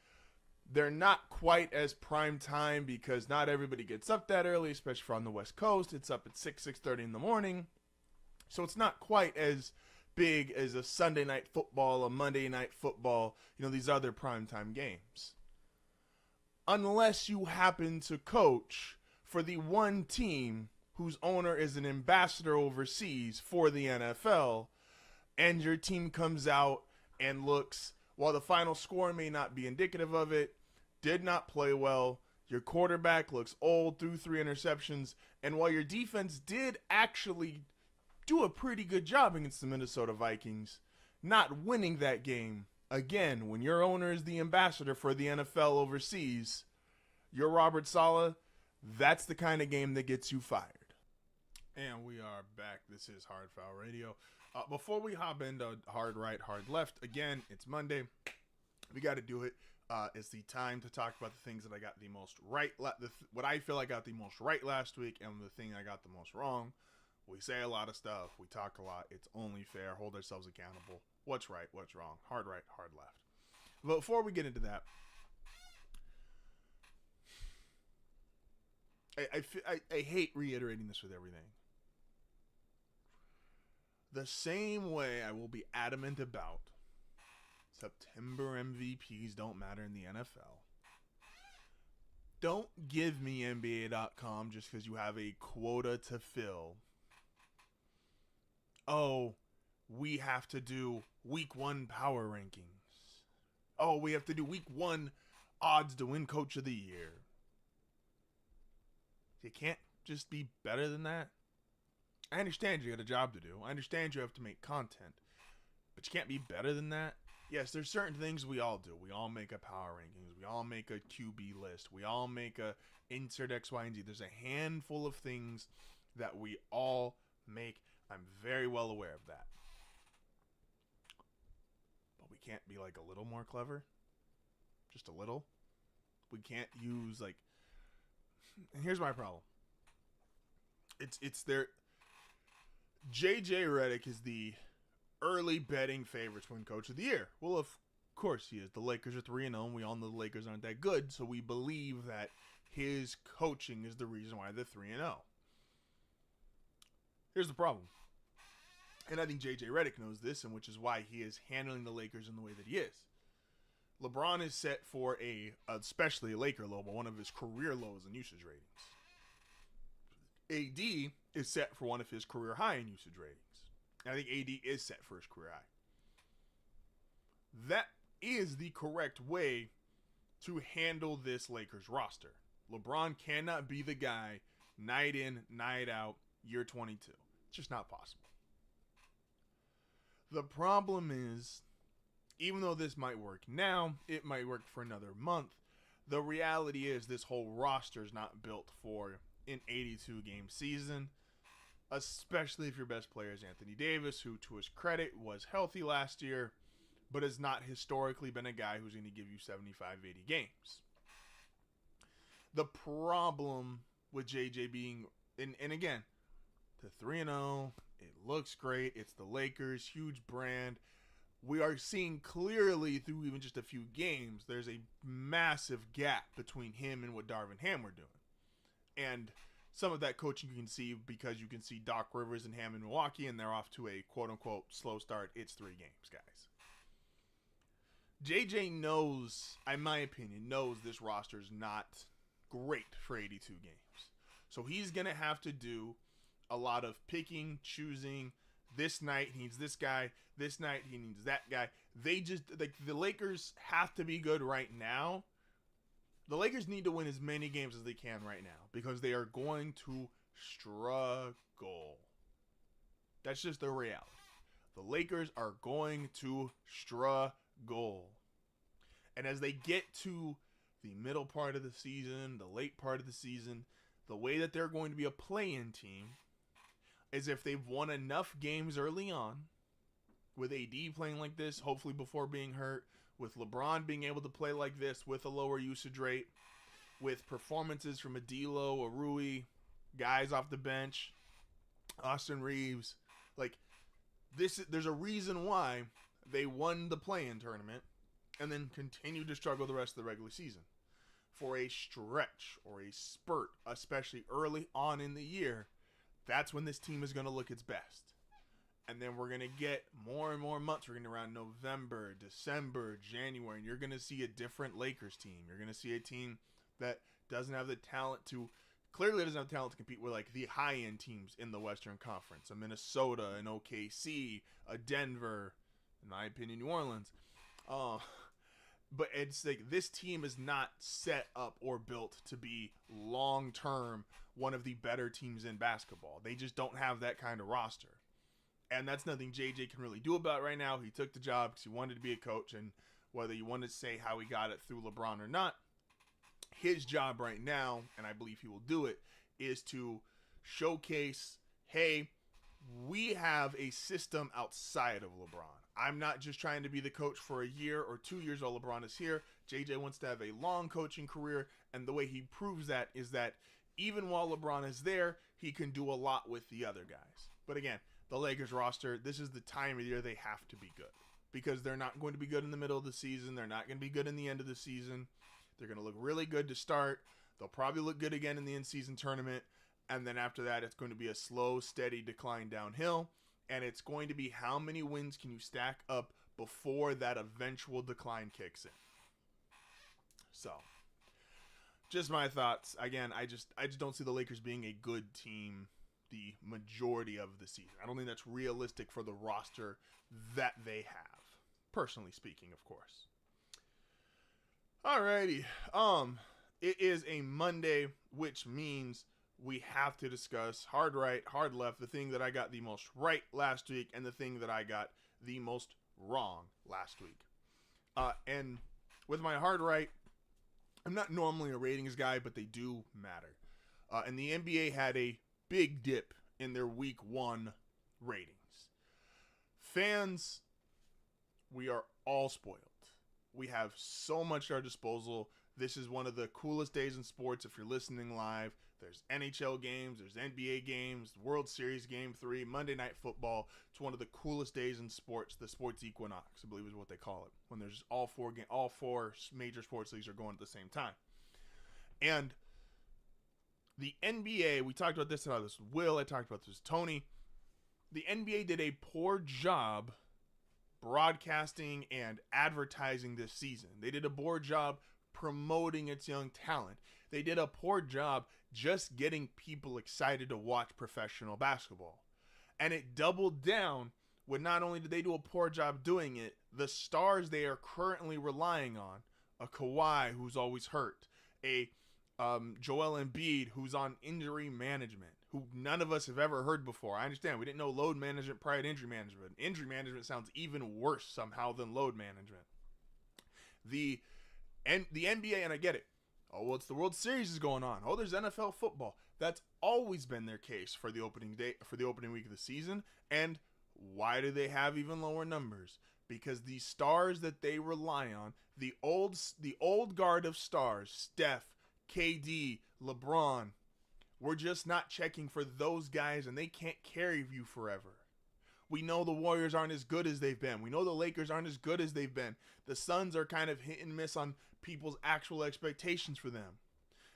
they're not quite as prime time because not everybody gets up that early, especially for on the West Coast. It's up at 6:30 in the morning. So it's not quite as big as a Sunday night football, a Monday night football, these other primetime games. Unless you happen to coach for the one team whose owner is an ambassador overseas for the NFL, and your team comes out and looks, while the final score may not be indicative of it, did not play well, your quarterback looks old, threw 3 interceptions, and while your defense did actually do a pretty good job against the Minnesota Vikings, not winning that game, again, when your owner is the ambassador for the NFL overseas, you're Robert Saleh, that's the kind of game that gets you fired. And we are back. This is HardFoul Radio. Before we hop into Hard Right, Hard Left, again, it's Monday. We got to do it. It's the time to talk about the things that I got the most right, what I feel I got the most right last week, and the thing I got the most wrong. We say a lot of stuff. We talk a lot. It's only fair. Hold ourselves accountable. What's right? What's wrong? Hard right, hard left. But before we get into that, I hate reiterating this with everything. The same way I will be adamant about September MVPs don't matter in the NFL. Don't give me NBA.com just because you have a quota to fill. Oh, we have to do week 1 power rankings. Oh, we have to do week 1 odds to win coach of the year. You can't just be better than that. I understand you got a job to do. I understand you have to make content. But you can't be better than that. Yes, there's certain things we all do. We all make a power rankings. We all make a QB list. We all make a insert X, Y, and Z. There's a handful of things that we all make. I'm very well aware of that. But we can't be like a little more clever. Just a little. We can't use like... And here's my problem. It's their... J.J. Redick is the early betting favorite to win Coach of the Year. Well, of course he is. The Lakers are 3-0, and we all know the Lakers aren't that good, so we believe that his coaching is the reason why they're 3-0. Here's the problem. And I think J.J. Redick knows this, and which is why he is handling the Lakers in the way that he is. LeBron is set for especially a Laker low, but one of his career lows in usage ratings. AD is set for one of his career high in usage ratings. And I think AD is set for his career high. That is the correct way to handle this Lakers roster. LeBron cannot be the guy night in, night out, year 22. It's just not possible. The problem is, even though this might work now, it might work for another month. The reality is this whole roster is not built for an 82-game season, especially if your best player is Anthony Davis, who, to his credit, was healthy last year, but has not historically been a guy who's going to give you 75, 80 games. The problem with JJ being, and again, to 3-0, it looks great. It's the Lakers, huge brand. We are seeing clearly through even just a few games, there's a massive gap between him and what Darvin Ham were doing. And some of that coaching you can see because you can see Doc Rivers and Ham in Milwaukee, and they're off to a quote-unquote slow start. It's 3 games, guys. JJ knows, in my opinion, knows this roster is not great for 82 games. So he's going to have to do a lot of picking, choosing. This night he needs this guy. This night he needs that guy. They just, like, the Lakers have to be good right now. The Lakers need to win as many games as they can right now because they are going to struggle. That's just the reality. The Lakers are going to struggle. And as they get to the middle part of the season, the late part of the season, the way that they're going to be a play-in team is if they've won enough games early on, with AD playing like this, hopefully before being hurt, with LeBron being able to play like this with a lower usage rate, with performances from a D'Lo, a Rui, guys off the bench, Austin Reeves, like, there's a reason why they won the play-in tournament and then continued to struggle the rest of the regular season. For a stretch or a spurt, especially early on in the year, that's when this team is going to look its best. And then we're going to get more and more months. We're going to around November, December, January, and you're going to see a different Lakers team. You're going to see a team that doesn't have the talent to, clearly doesn't have talent to compete with like the high-end teams in the Western Conference. A Minnesota, an OKC, a Denver, in my opinion, New Orleans. But it's like this team is not set up or built to be long-term one of the better teams in basketball. They just don't have that kind of roster. And that's nothing JJ can really do about right now. He took the job because he wanted to be a coach, and whether you want to say how he got it through LeBron or not, his job right now, and I believe he will do it, is to showcase, hey, we have a system outside of LeBron. I'm not just trying to be the coach for a year or 2 years while LeBron is here. JJ wants to have a long coaching career, and the way he proves that is that even while LeBron is there, he can do a lot with the other guys. But again, the Lakers roster, this is the time of year they have to be good, because they're not going to be good in the middle of the season. They're not going to be good in the end of the season. They're going to look really good to start. They'll probably look good again in the in-season tournament. And then after that, it's going to be a slow, steady decline downhill. And it's going to be how many wins can you stack up before that eventual decline kicks in. So, just my thoughts. Again, I just don't see the Lakers being a good team the majority of the season. I don't think that's realistic for the roster that they have. Personally speaking, of course. Alrighty. It is a Monday, which means we have to discuss hard right, hard left, the thing that I got the most right last week and the thing that I got the most wrong last week. And with my hard right, I'm not normally a ratings guy, but they do matter. And the NBA had a big dip in their week 1 ratings. Fans, we are all spoiled. We have so much at our disposal. This is one of the coolest days in sports if you're listening live. There's NHL games, there's NBA games, World Series Game 3, Monday Night Football. It's one of the coolest days in sports, the sports equinox, I believe is what they call it, when there's all four major sports leagues are going at the same time. And the NBA, we talked about this with Will, I talked about this with Tony. The NBA did a poor job broadcasting and advertising this season. They did a poor job promoting its young talent. They did a poor job just getting people excited to watch professional basketball. And it doubled down when not only did they do a poor job doing it, the stars they are currently relying on, a Kawhi who's always hurt, a Joel Embiid who's on injury management, who none of us have ever heard before. I understand we didn't know load management prior to injury management. Injury management sounds even worse somehow than load management. The NBA, and I get it. Oh, well, it's the World Series is going on. Oh, there's NFL football. That's always been their case for the opening week of the season. And why do they have even lower numbers? Because the stars that they rely on, the old guard of stars, Steph, KD, LeBron, we're just not checking for those guys, and they can't carry you forever. We know the Warriors aren't as good as they've been. We know the Lakers aren't as good as they've been. The Suns are kind of hit and miss on people's actual expectations for them.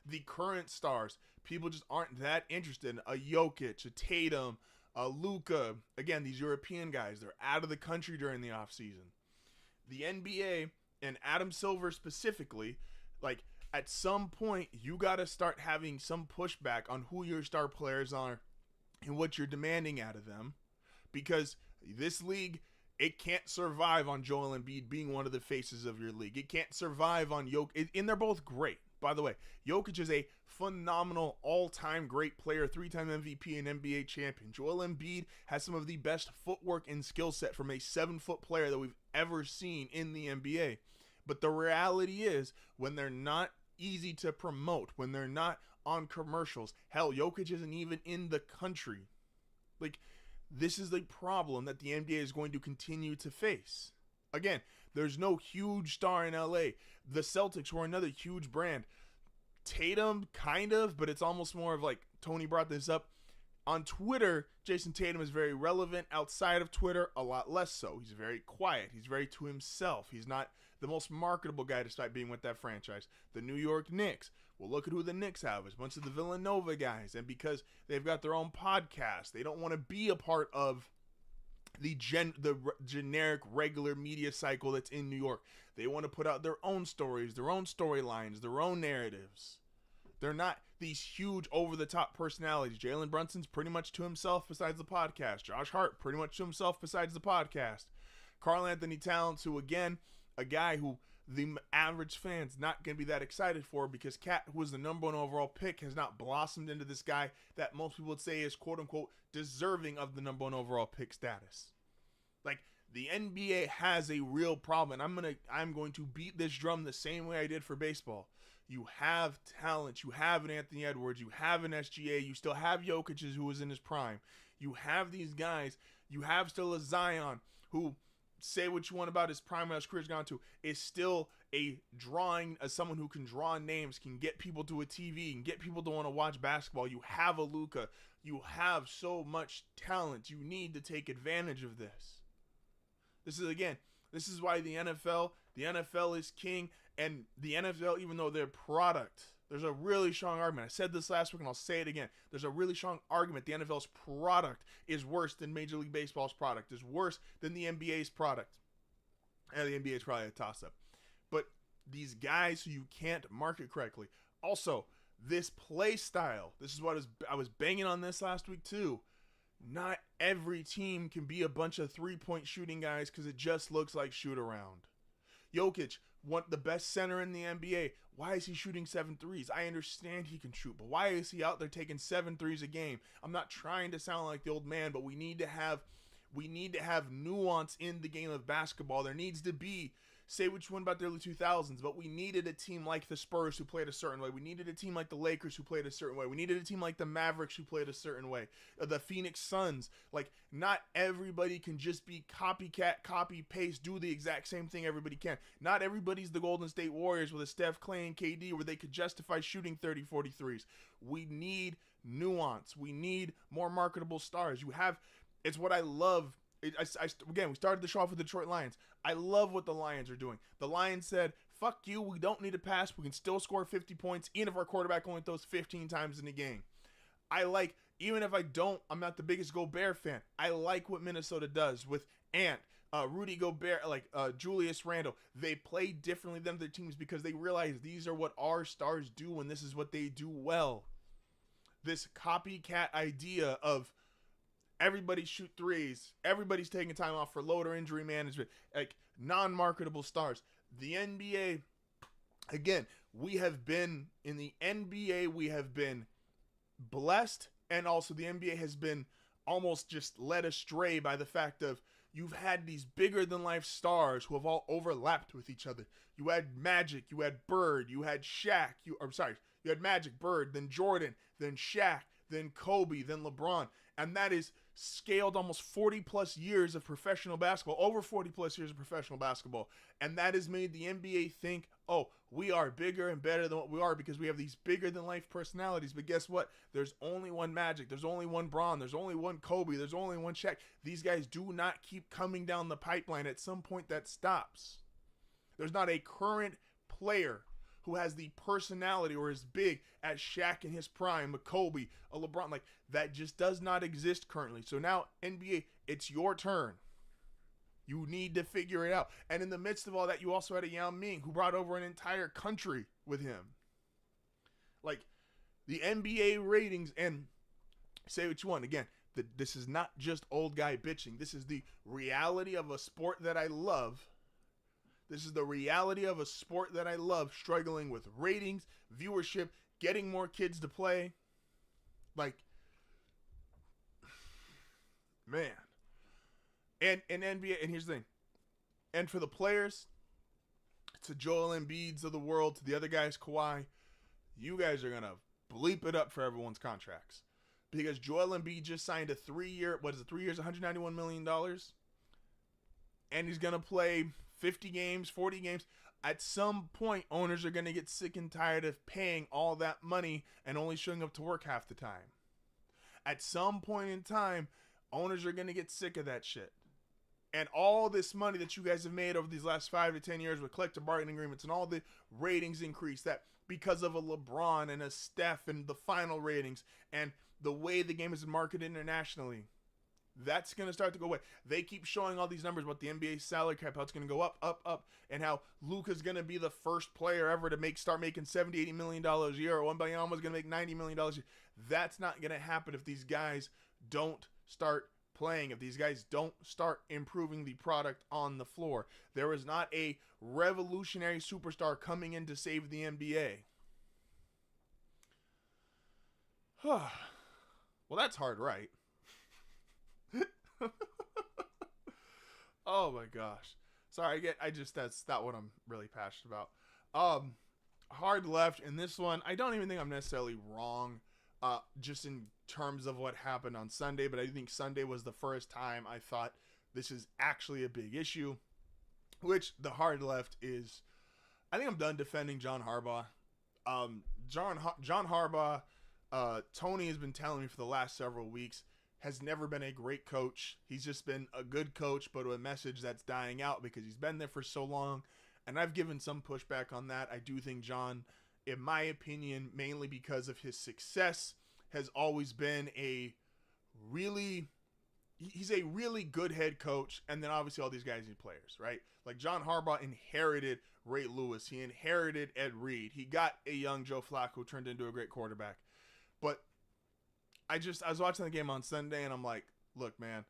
The current stars, people just aren't that interested in. A Jokic, a Tatum, a Luka. Again, these European guys, they're out of the country during the offseason. The NBA, and Adam Silver specifically, like, at some point, you got to start having some pushback on who your star players are and what you're demanding out of them. Because this league, it can't survive on Joel Embiid being one of the faces of your league. It can't survive on Jokic. And they're both great, by the way. Jokic is a phenomenal all-time great player, 3-time MVP and NBA champion. Joel Embiid has some of the best footwork and skill set from a 7-foot player that we've ever seen in the NBA. But the reality is, when they're not easy to promote, when they're not on commercials, hell, Jokic isn't even in the country. Like, this is the problem that the NBA is going to continue to face. Again, there's no huge star in LA. The Celtics were another huge brand. Tatum, kind of, but it's almost more of like, Tony brought this up, On Twitter, Jason Tatum is very relevant. Outside of Twitter, a lot less so. He's very quiet. He's very to himself. He's not the most marketable guy despite being with that franchise. The New York Knicks. Well, look at who the Knicks have. It's a bunch of the Villanova guys. And because they've got their own podcast, they don't want to be a part of the generic regular media cycle that's in New York. They want to put out their own stories, their own storylines, their own narratives. They're not these huge over-the-top personalities. Jalen Brunson's pretty much to himself besides the podcast. Josh Hart pretty much to himself besides the podcast. Karl Anthony Towns, who again, a guy who the average fan's not going to be that excited for because Cat, who was the number 1 overall pick, has not blossomed into this guy that most people would say is quote-unquote deserving of the number 1 overall pick status. Like, the NBA has a real problem, and I'm going to beat this drum the same way I did for baseball. You have talent. You have an Anthony Edwards. You have an SGA. You still have Jokic, who was in his prime. You have these guys. You have still a Zion, who, say what you want about his prime and his career's gone to, is still a drawing, as someone who can draw names, can get people to a TV, and get people to want to watch basketball. You have a Luka. You have so much talent. You need to take advantage of this. This is why the NFL is king. And the NFL, even though their product, there's a really strong argument. I said this last week and I'll say it again. There's a really strong argument. The NFL's product is worse than Major League Baseball's product, is worse than the NBA's product. And the NBA is probably a toss-up. But these guys who you can't market correctly. Also, this play style, this is what I was banging on this last week too. Not every team can be a bunch of three-point shooting guys because it just looks like shoot around. Jokic, the best center in the NBA. Why is he shooting 7 threes? I understand he can shoot, but why is he out there taking 7 threes a game? I'm not trying to sound like the old man, but we need to have nuance in the game of basketball. There needs to be, say what you want about the early 2000s, but we needed a team like the Spurs who played a certain way. We needed a team like the Lakers who played a certain way. We needed a team like the Mavericks who played a certain way. The Phoenix Suns. Like, not everybody can just be copycat, copy-paste, do the exact same thing everybody can. Not everybody's the Golden State Warriors with a Steph, Clay, and KD where they could justify shooting 30, 43s. We need nuance. We need more marketable stars. It's what I love. Again, we started the show off with the Detroit Lions. I love what the Lions are doing. The Lions said, fuck you, we don't need to pass. We can still score 50 points, even if our quarterback only throws 15 times in a game. Even if I'm not the biggest Gobert fan, I like what Minnesota does with Ant, Rudy Gobert, Julius Randle. They play differently than their teams because they realize these are what our stars do and this is what they do well. This copycat idea of everybody shoot threes, everybody's taking time off for load or injury management, like non-marketable stars. The NBA, again, we have been blessed, and also the NBA has been almost just led astray by the fact of you've had these bigger than life stars who have all overlapped with each other. You had Magic, you had Bird, you had Shaq, you had Magic, Bird, then Jordan, then Shaq, then Kobe, then LeBron, and that is scaled almost 40 plus years of professional basketball, over 40 plus years of professional basketball. And that has made the NBA think, oh, we are bigger and better than what we are because we have these bigger than life personalities. But guess what? There's only one Magic. There's only one Bron. There's only one Kobe. There's only one Shaq. These guys do not keep coming down the pipeline. At some point that stops. There's not a current player who has the personality or is big as Shaq in his prime, a Kobe, a LeBron. Like, that just does not exist currently. So now, NBA, it's your turn. You need to figure it out. And in the midst of all that, you also had a Yao Ming who brought over an entire country with him. Like, the NBA ratings, and say what you want. Again, this is not just old guy bitching. This is the reality of a sport that I love. This is the reality of a sport that I love, struggling with ratings, viewership, getting more kids to play. Like, man. And NBA, and here's the thing. And for the players, to Joel Embiid's of the world, to the other guys, Kawhi, you guys are going to bleep it up for everyone's contracts. Because Joel Embiid just signed a 3 years, $191 million? And he's going to play 50 games, 40 games. At some point, owners are going to get sick and tired of paying all that money and only showing up to work half the time. At some point in time, owners are going to get sick of that shit. And all this money that you guys have made over these last 5 to 10 years with collective bargaining agreements and all the ratings increase, that because of a LeBron and a Steph and the final ratings and the way the game is marketed internationally, that's going to start to go away. They keep showing all these numbers about the NBA salary cap, how it's going to go up, up, up, and how Luka's going to be the first player ever to start making $70, $80 million a year, or Wembanyama's going to make $90 million a year. That's not going to happen if these guys don't start playing, if these guys don't start improving the product on the floor. There is not a revolutionary superstar coming in to save the NBA. Well, that's hard, right? Oh my gosh. Sorry, that's not what I'm really passionate about. Hard left in this one. I don't even think I'm necessarily wrong, just in terms of what happened on Sunday, but I think Sunday was the first time I thought this is actually a big issue, which the hard left is, I think I'm done defending John Harbaugh. John Harbaugh, Tony has been telling me for the last several weeks, has never been a great coach. He's just been a good coach, but a message that's dying out because he's been there for so long. And I've given some pushback on that. I do think John, in my opinion, mainly because of his success, has always been he's a really good head coach. And then obviously all these guys need players, right? Like John Harbaugh inherited Ray Lewis. He inherited Ed Reed. He got a young Joe Flacco who turned into a great quarterback. But I was watching the game on Sunday and I'm like, look, man,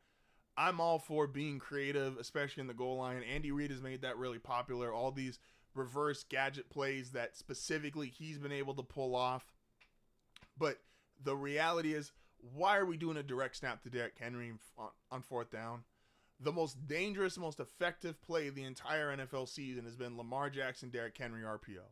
I'm all for being creative, especially in the goal line. Andy Reid has made that really popular. All these reverse gadget plays that specifically he's been able to pull off. But the reality is, why are we doing a direct snap to Derrick Henry on fourth down? The most dangerous, most effective play the entire NFL season has been Lamar Jackson, Derrick Henry RPO.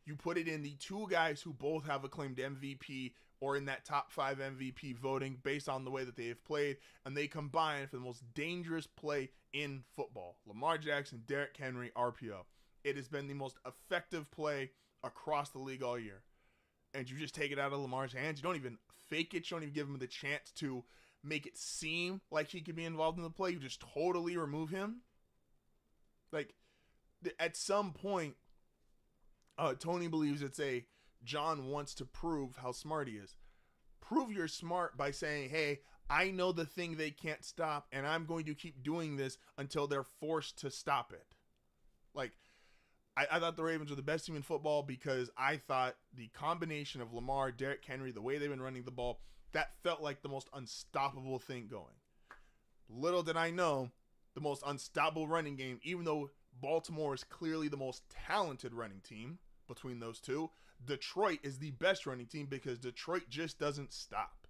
You put it in the two guys who both have acclaimed MVP or in that top 5 MVP voting based on the way that they have played, and they combine for the most dangerous play in football. Lamar Jackson, Derrick Henry, RPO. It has been the most effective play across the league all year. And you just take it out of Lamar's hands. You don't even fake it. You don't even give him the chance to make it seem like he could be involved in the play. You just totally remove him. Like, at some point, Tony believes it's John wants to prove how smart he is. Prove you're smart by saying, hey, I know the thing they can't stop, and I'm going to keep doing this until they're forced to stop it. Like, I thought the Ravens were the best team in football because I thought the combination of Lamar, Derrick Henry, the way they've been running the ball, that felt like the most unstoppable thing going. Little did I know, the most unstoppable running game, even though Baltimore is clearly the most talented running team between those two, Detroit is the best running team because Detroit just doesn't stop.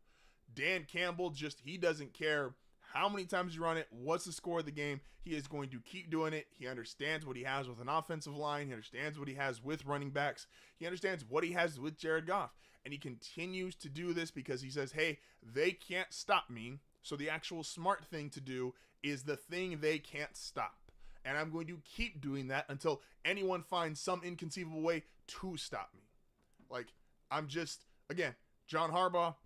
Dan Campbell he doesn't care how many times you run it, what's the score of the game, he is going to keep doing it. He understands what he has with an offensive line. He understands what he has with running backs. He understands what he has with Jared Goff. And he continues to do this because he says, hey, they can't stop me. So the actual smart thing to do is the thing they can't stop. And I'm going to keep doing that until anyone finds some inconceivable way to stop me. Like, again, John Harbaugh,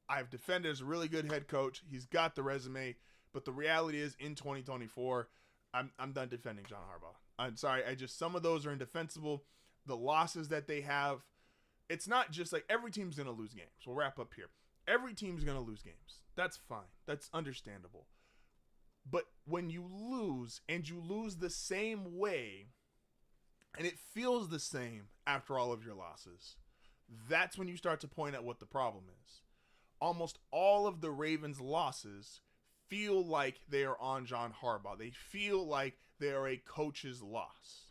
I've defended as a really good head coach. He's got the resume. But the reality is, in 2024, I'm done defending John Harbaugh. I'm sorry. Some of those are indefensible. The losses that they have, it's not just like every team's going to lose games. We'll wrap up here. Every team's going to lose games. That's fine. That's understandable. But when you lose, and you lose the same way, and it feels the same after all of your losses, that's when you start to point out what the problem is. Almost all of the Ravens' losses feel like they are on John Harbaugh. They feel like they are a coach's loss.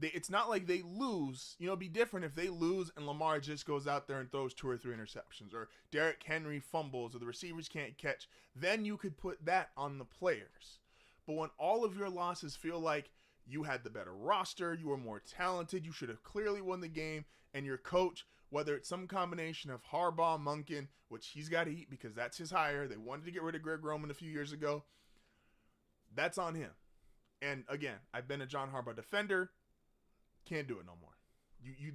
It's not like they lose. It'd be different if they lose and Lamar just goes out there and throws 2 or 3 interceptions, or Derrick Henry fumbles, or the receivers can't catch. Then you could put that on the players. But when all of your losses feel like you had the better roster, you were more talented, you should have clearly won the game, and your coach, whether it's some combination of Harbaugh, Monken, which he's got to eat because that's his hire. They wanted to get rid of Greg Roman a few years ago. That's on him. And again, I've been a John Harbaugh defender. Can't do it no more.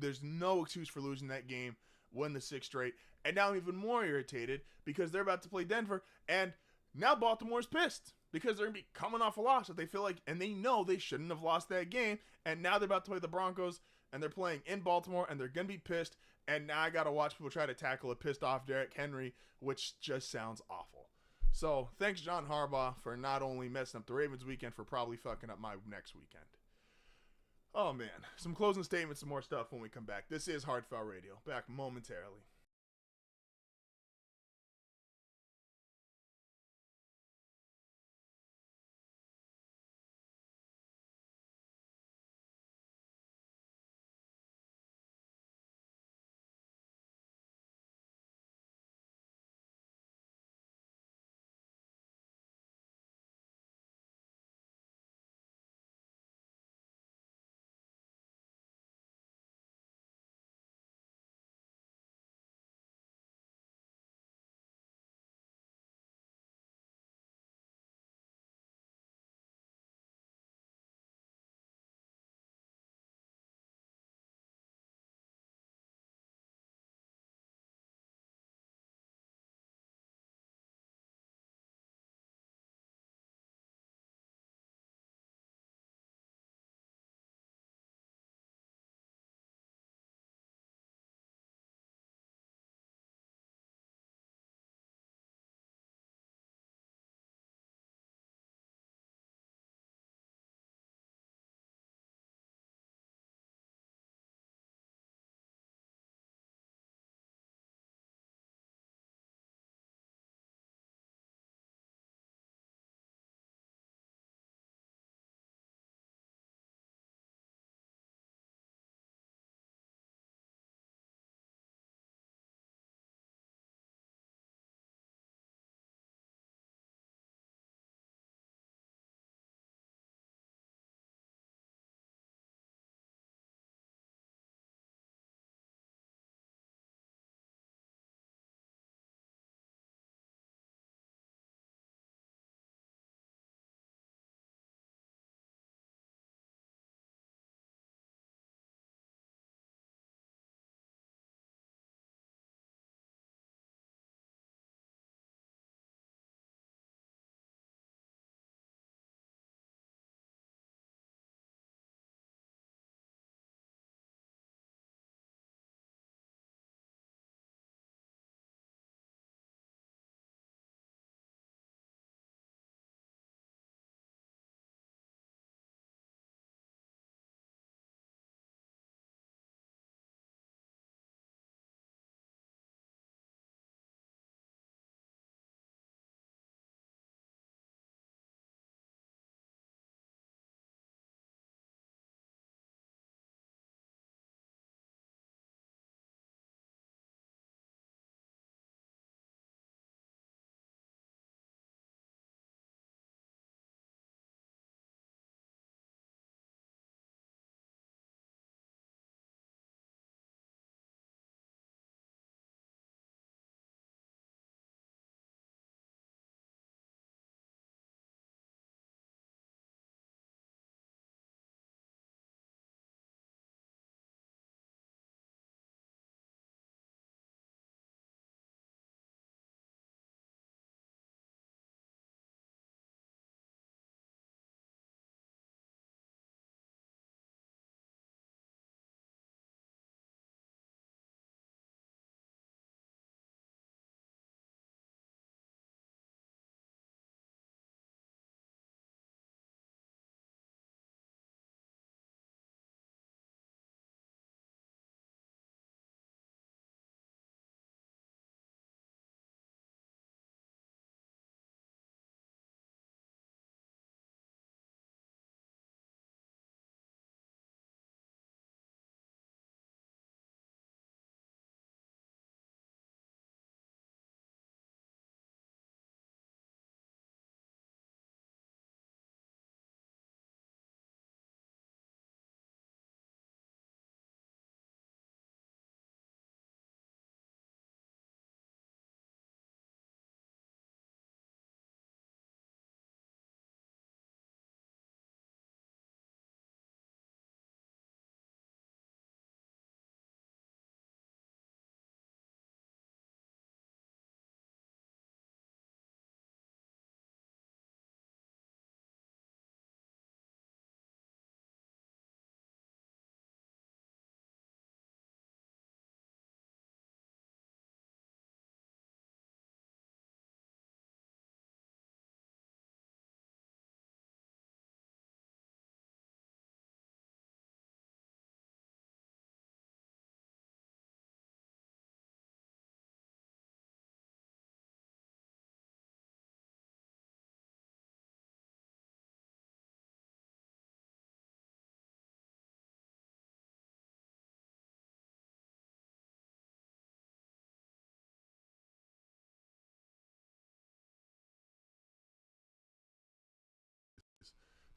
There's no excuse for losing that game win the 6 straight. And now I'm even more irritated because they're about to play Denver, and now Baltimore's pissed because they're going to be coming off a loss that they feel like, and they know they shouldn't have lost that game, and now they're about to play the Broncos, and they're playing in Baltimore, and they're going to be pissed, and now I got to watch people try to tackle a pissed off Derrick Henry, which just sounds awful. So thanks, John Harbaugh, for not only messing up the Ravens weekend, for probably fucking up my next weekend. Oh, man. Some closing statements, some more stuff when we come back. This is HardFoul Radio. Back momentarily.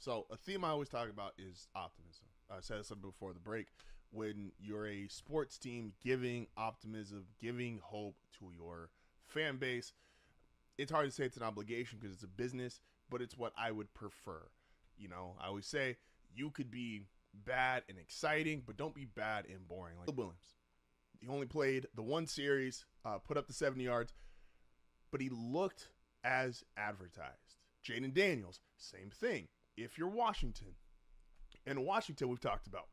So a theme I always talk about is optimism. I said this before the break. When you're a sports team, giving optimism, giving hope to your fan base, it's hard to say it's an obligation because it's a business, but it's what I would prefer. You know, I always say you could be bad and exciting, but don't be bad and boring. Like Williams, he only played the one series, put up the 70 yards, but he looked as advertised. Jaden Daniels, same thing. If you're Washington, and Washington we've talked about,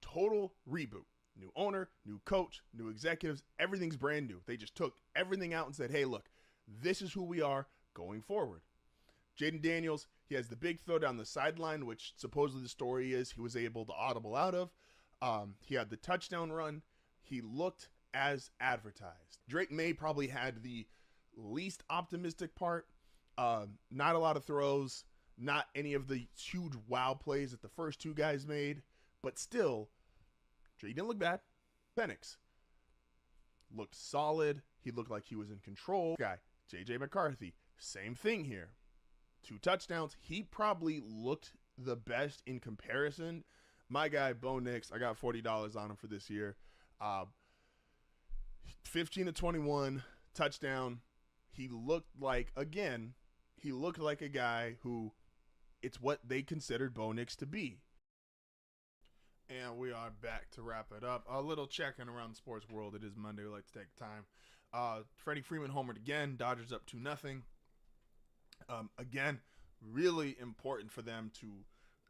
total reboot. New owner, new coach, new executives, everything's brand new. They just took everything out and said, hey, look, this is who we are going forward. Jaden Daniels, he has the big throw down the sideline, which supposedly the story is he was able to audible out of. He had the touchdown run. He looked as advertised. Drake May probably had the least optimistic part. Not a lot of throws, not any of the huge wow plays that the first two guys made, but still, he didn't look bad. Penix looked solid. He looked like he was in control. Guy, J.J. McCarthy, same thing here. 2 touchdowns. He probably looked the best in comparison. My guy, Bo Nix, I got $40 on him for this year. 15 to 21, touchdown. He looked like, again, he looked like a guy who it's what they considered Bo Nix to be. And we are back to wrap it up. A little check-in around the sports world. It is Monday. We like to take time. Freddie Freeman homered again. Dodgers up 2-0. Again, really important for them to,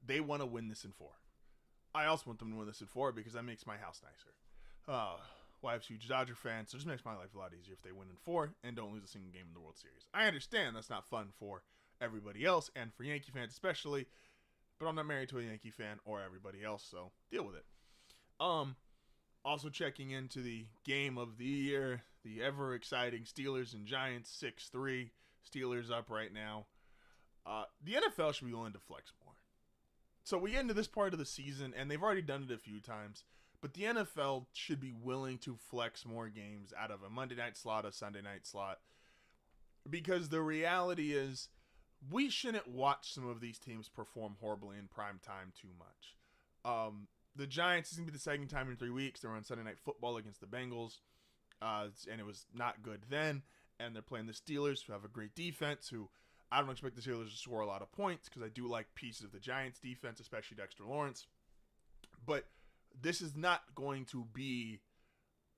they want to win this in 4. I also want them to win this in 4 because that makes my house nicer. Wife's a huge Dodger fan, so it just makes my life a lot easier if they win in 4 and don't lose a single game in the World Series. I understand that's not fun for everybody else and for Yankee fans especially, but I'm not married to a Yankee fan or everybody else, so deal with it. Also checking into the game of the year, the ever-exciting Steelers and Giants, 6-3. Steelers up right now. The NFL should be willing to flex more. So we get into this part of the season, and they've already done it a few times, but the NFL should be willing to flex more games out of a Monday night slot, a Sunday night slot, because the reality is we shouldn't watch some of these teams perform horribly in prime time too much. The Giants is going to be the second time in 3 weeks. They're on Sunday Night Football against the Bengals, and it was not good then. And they're playing the Steelers, who have a great defense, who I don't expect the Steelers to score a lot of points because I do like pieces of the Giants defense, especially Dexter Lawrence. But this is not going to be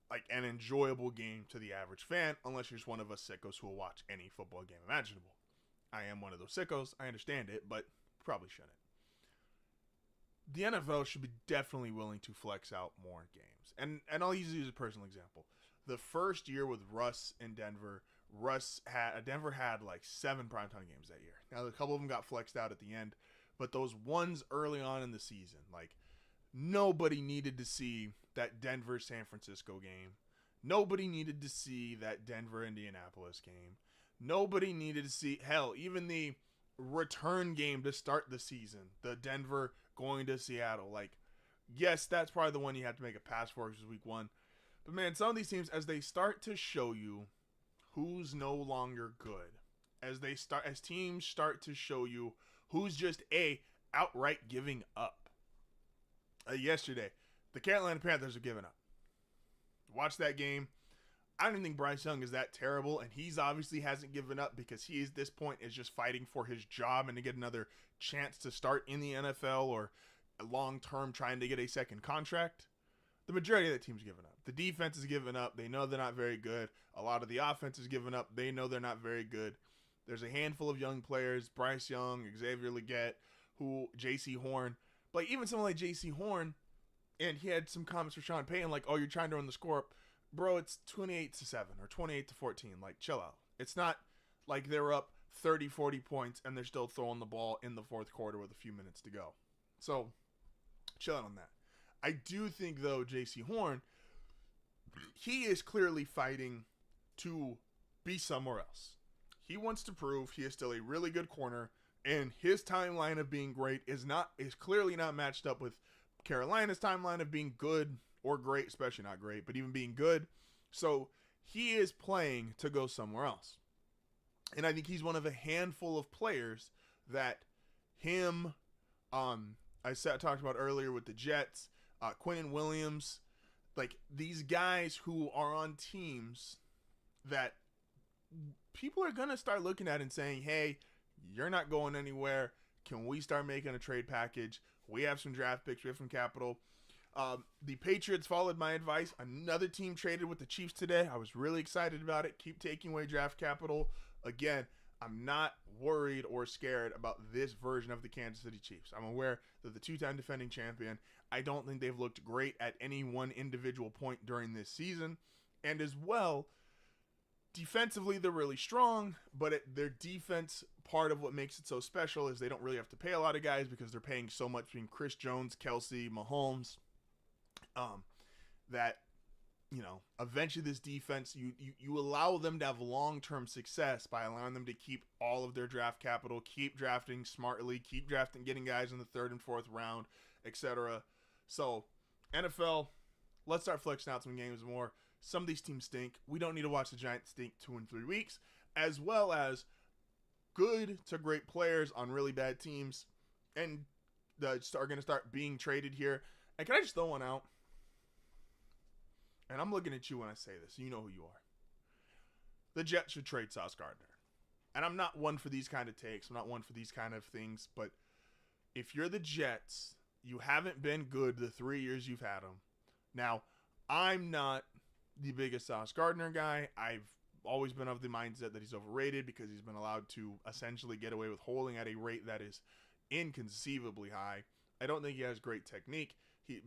like an enjoyable game to the average fan unless you're just one of us sickos who will watch any football game imaginable. I am one of those sickos. I understand it, but probably shouldn't. The NFL should be definitely willing to flex out more games. And I'll use a personal example. The first year with Russ in Denver, Denver had like 7 primetime games that year. Now, a couple of them got flexed out at the end, but those ones early on in the season, like nobody needed to see that Denver-San Francisco game. Nobody needed to see that Denver-Indianapolis game. Nobody needed to see, hell, even the return game to start the season, the Denver going to Seattle. Like, yes, that's probably the one you have to make a pass for because it's week 1. But man, some of these teams, as they start to show you who's no longer good, as teams start to show you who's just outright giving up. Yesterday, the Carolina Panthers are giving up. Watch that game. I don't even think Bryce Young is that terrible, and he's obviously hasn't given up because he, at this point, is just fighting for his job and to get another chance to start in the NFL or long-term trying to get a second contract. The majority of that team's given up. The defense is giving up. They know they're not very good. A lot of the offense is giving up. They know they're not very good. There's a handful of young players, Bryce Young, Xavier Legette, J.C. Horn. But even someone like J.C. Horn, and he had some comments for Sean Payton like, oh, you're trying to run the score up. Bro, it's 28-7 or 28-14. Like, chill out. It's not like they're up 30, 40 points and they're still throwing the ball in the fourth quarter with a few minutes to go. So, chill out on that. I do think, though, J.C. Horn, he is clearly fighting to be somewhere else. He wants to prove he is still a really good corner, and his timeline of being great is clearly not matched up with Carolina's timeline of being good or great, especially not great, but even being good. So he is playing to go somewhere else. And I think he's one of a handful of players that him, Talked about earlier with the Jets, Quinnen Williams, like these guys who are on teams that people are going to start looking at and saying, hey, you're not going anywhere. Can we start making a trade package? We have some draft picks. We have some capital. The Patriots followed my advice. Another team traded with the Chiefs today. I was really excited about it. Keep taking away draft capital. Again, I'm not worried or scared about this version of the Kansas City Chiefs. I'm aware that the two-time defending champion, I don't think they've looked great at any one individual point during this season. And as well, defensively, they're really strong, but their defense, part of what makes it so special is they don't really have to pay a lot of guys because they're paying so much between Chris Jones, Kelsey, Mahomes, that, eventually this defense, you allow them to have long-term success by allowing them to keep all of their draft capital, keep drafting smartly, keep getting guys in the third and fourth round, etc. So, NFL, let's start flexing out some games more. Some of these teams stink. We don't need to watch the Giants stink 2 and 3 weeks, as well as good to great players on really bad teams and are going to start being traded here. And can I just throw one out? And I'm looking at you when I say this. You know who you are. The Jets should trade Sauce Gardner. And I'm not one for these kind of takes. I'm not one for these kind of things. But if you're the Jets, you haven't been good the 3 years you've had them. Now, I'm not the biggest Sauce Gardner guy. I've always been of the mindset that he's overrated because he's been allowed to essentially get away with holding at a rate that is inconceivably high. I don't think he has great technique,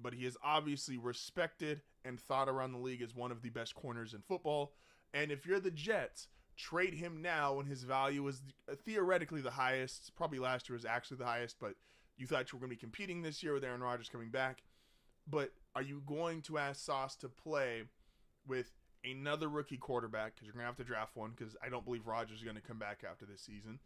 but he is obviously respected and thought around the league as one of the best corners in football. And if you're the Jets, trade him now when his value is theoretically the highest. Probably last year was actually the highest, but you thought you were going to be competing this year with Aaron Rodgers coming back. But are you going to ask Sauce to play with another rookie quarterback, because you're going to have to draft one, because I don't believe Rodgers is going to come back after this season,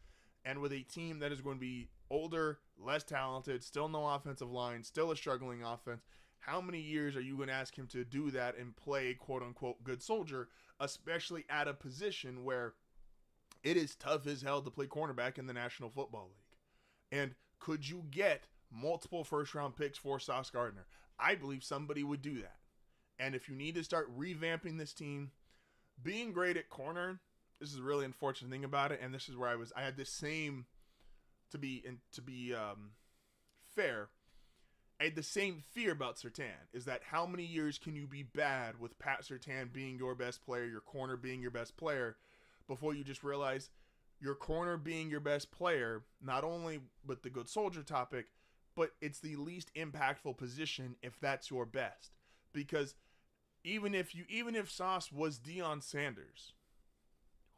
and with a team that is going to be older, less talented, still no offensive line, still a struggling offense? How many years are you going to ask him to do that and play quote-unquote good soldier, especially at a position where it is tough as hell to play cornerback in the National Football League? And could you get multiple first-round picks for Sauce Gardner? I believe somebody would do that. And if you need to start revamping this team, being great at corner, this is a really unfortunate thing about it, and this is where I had this same, to be fair, I had the same fear about Surtain, is that how many years can you be bad with Pat Surtain being your best player, your corner being your best player, before you just realize your corner being your best player, not only with the good soldier topic, but it's the least impactful position if that's your best. Because even if Sauce was Deion Sanders,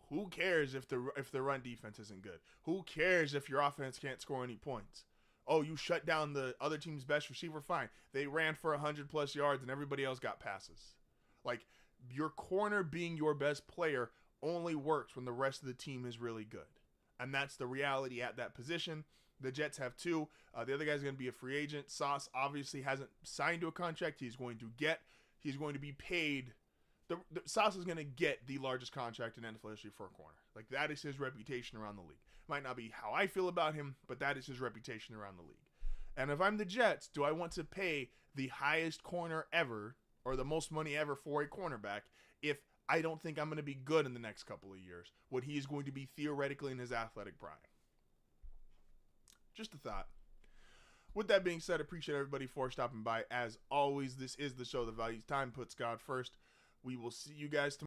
who cares if the run defense isn't good? Who cares if your offense can't score any points? Oh, you shut down the other team's best receiver? Fine. They ran for 100+ yards and everybody else got passes. Like, your corner being your best player only works when the rest of the team is really good. And that's the reality at that position. The Jets have two. The other guy's going to be a free agent. Sauce obviously hasn't signed to a contract. He's going to be paid. Sauce is going to get the largest contract in NFL history for a corner. Like, that is his reputation around the league. Might not be how I feel about him, but that is his reputation around the league. And if I'm the Jets, do I want to pay the highest corner ever, or the most money ever for a cornerback, if I don't think I'm going to be good in the next couple of years, when he is going to be theoretically in his athletic prime? Just a thought. With that being said, appreciate everybody for stopping by. As always, this is the show that values time, puts God first. We will see you guys tomorrow.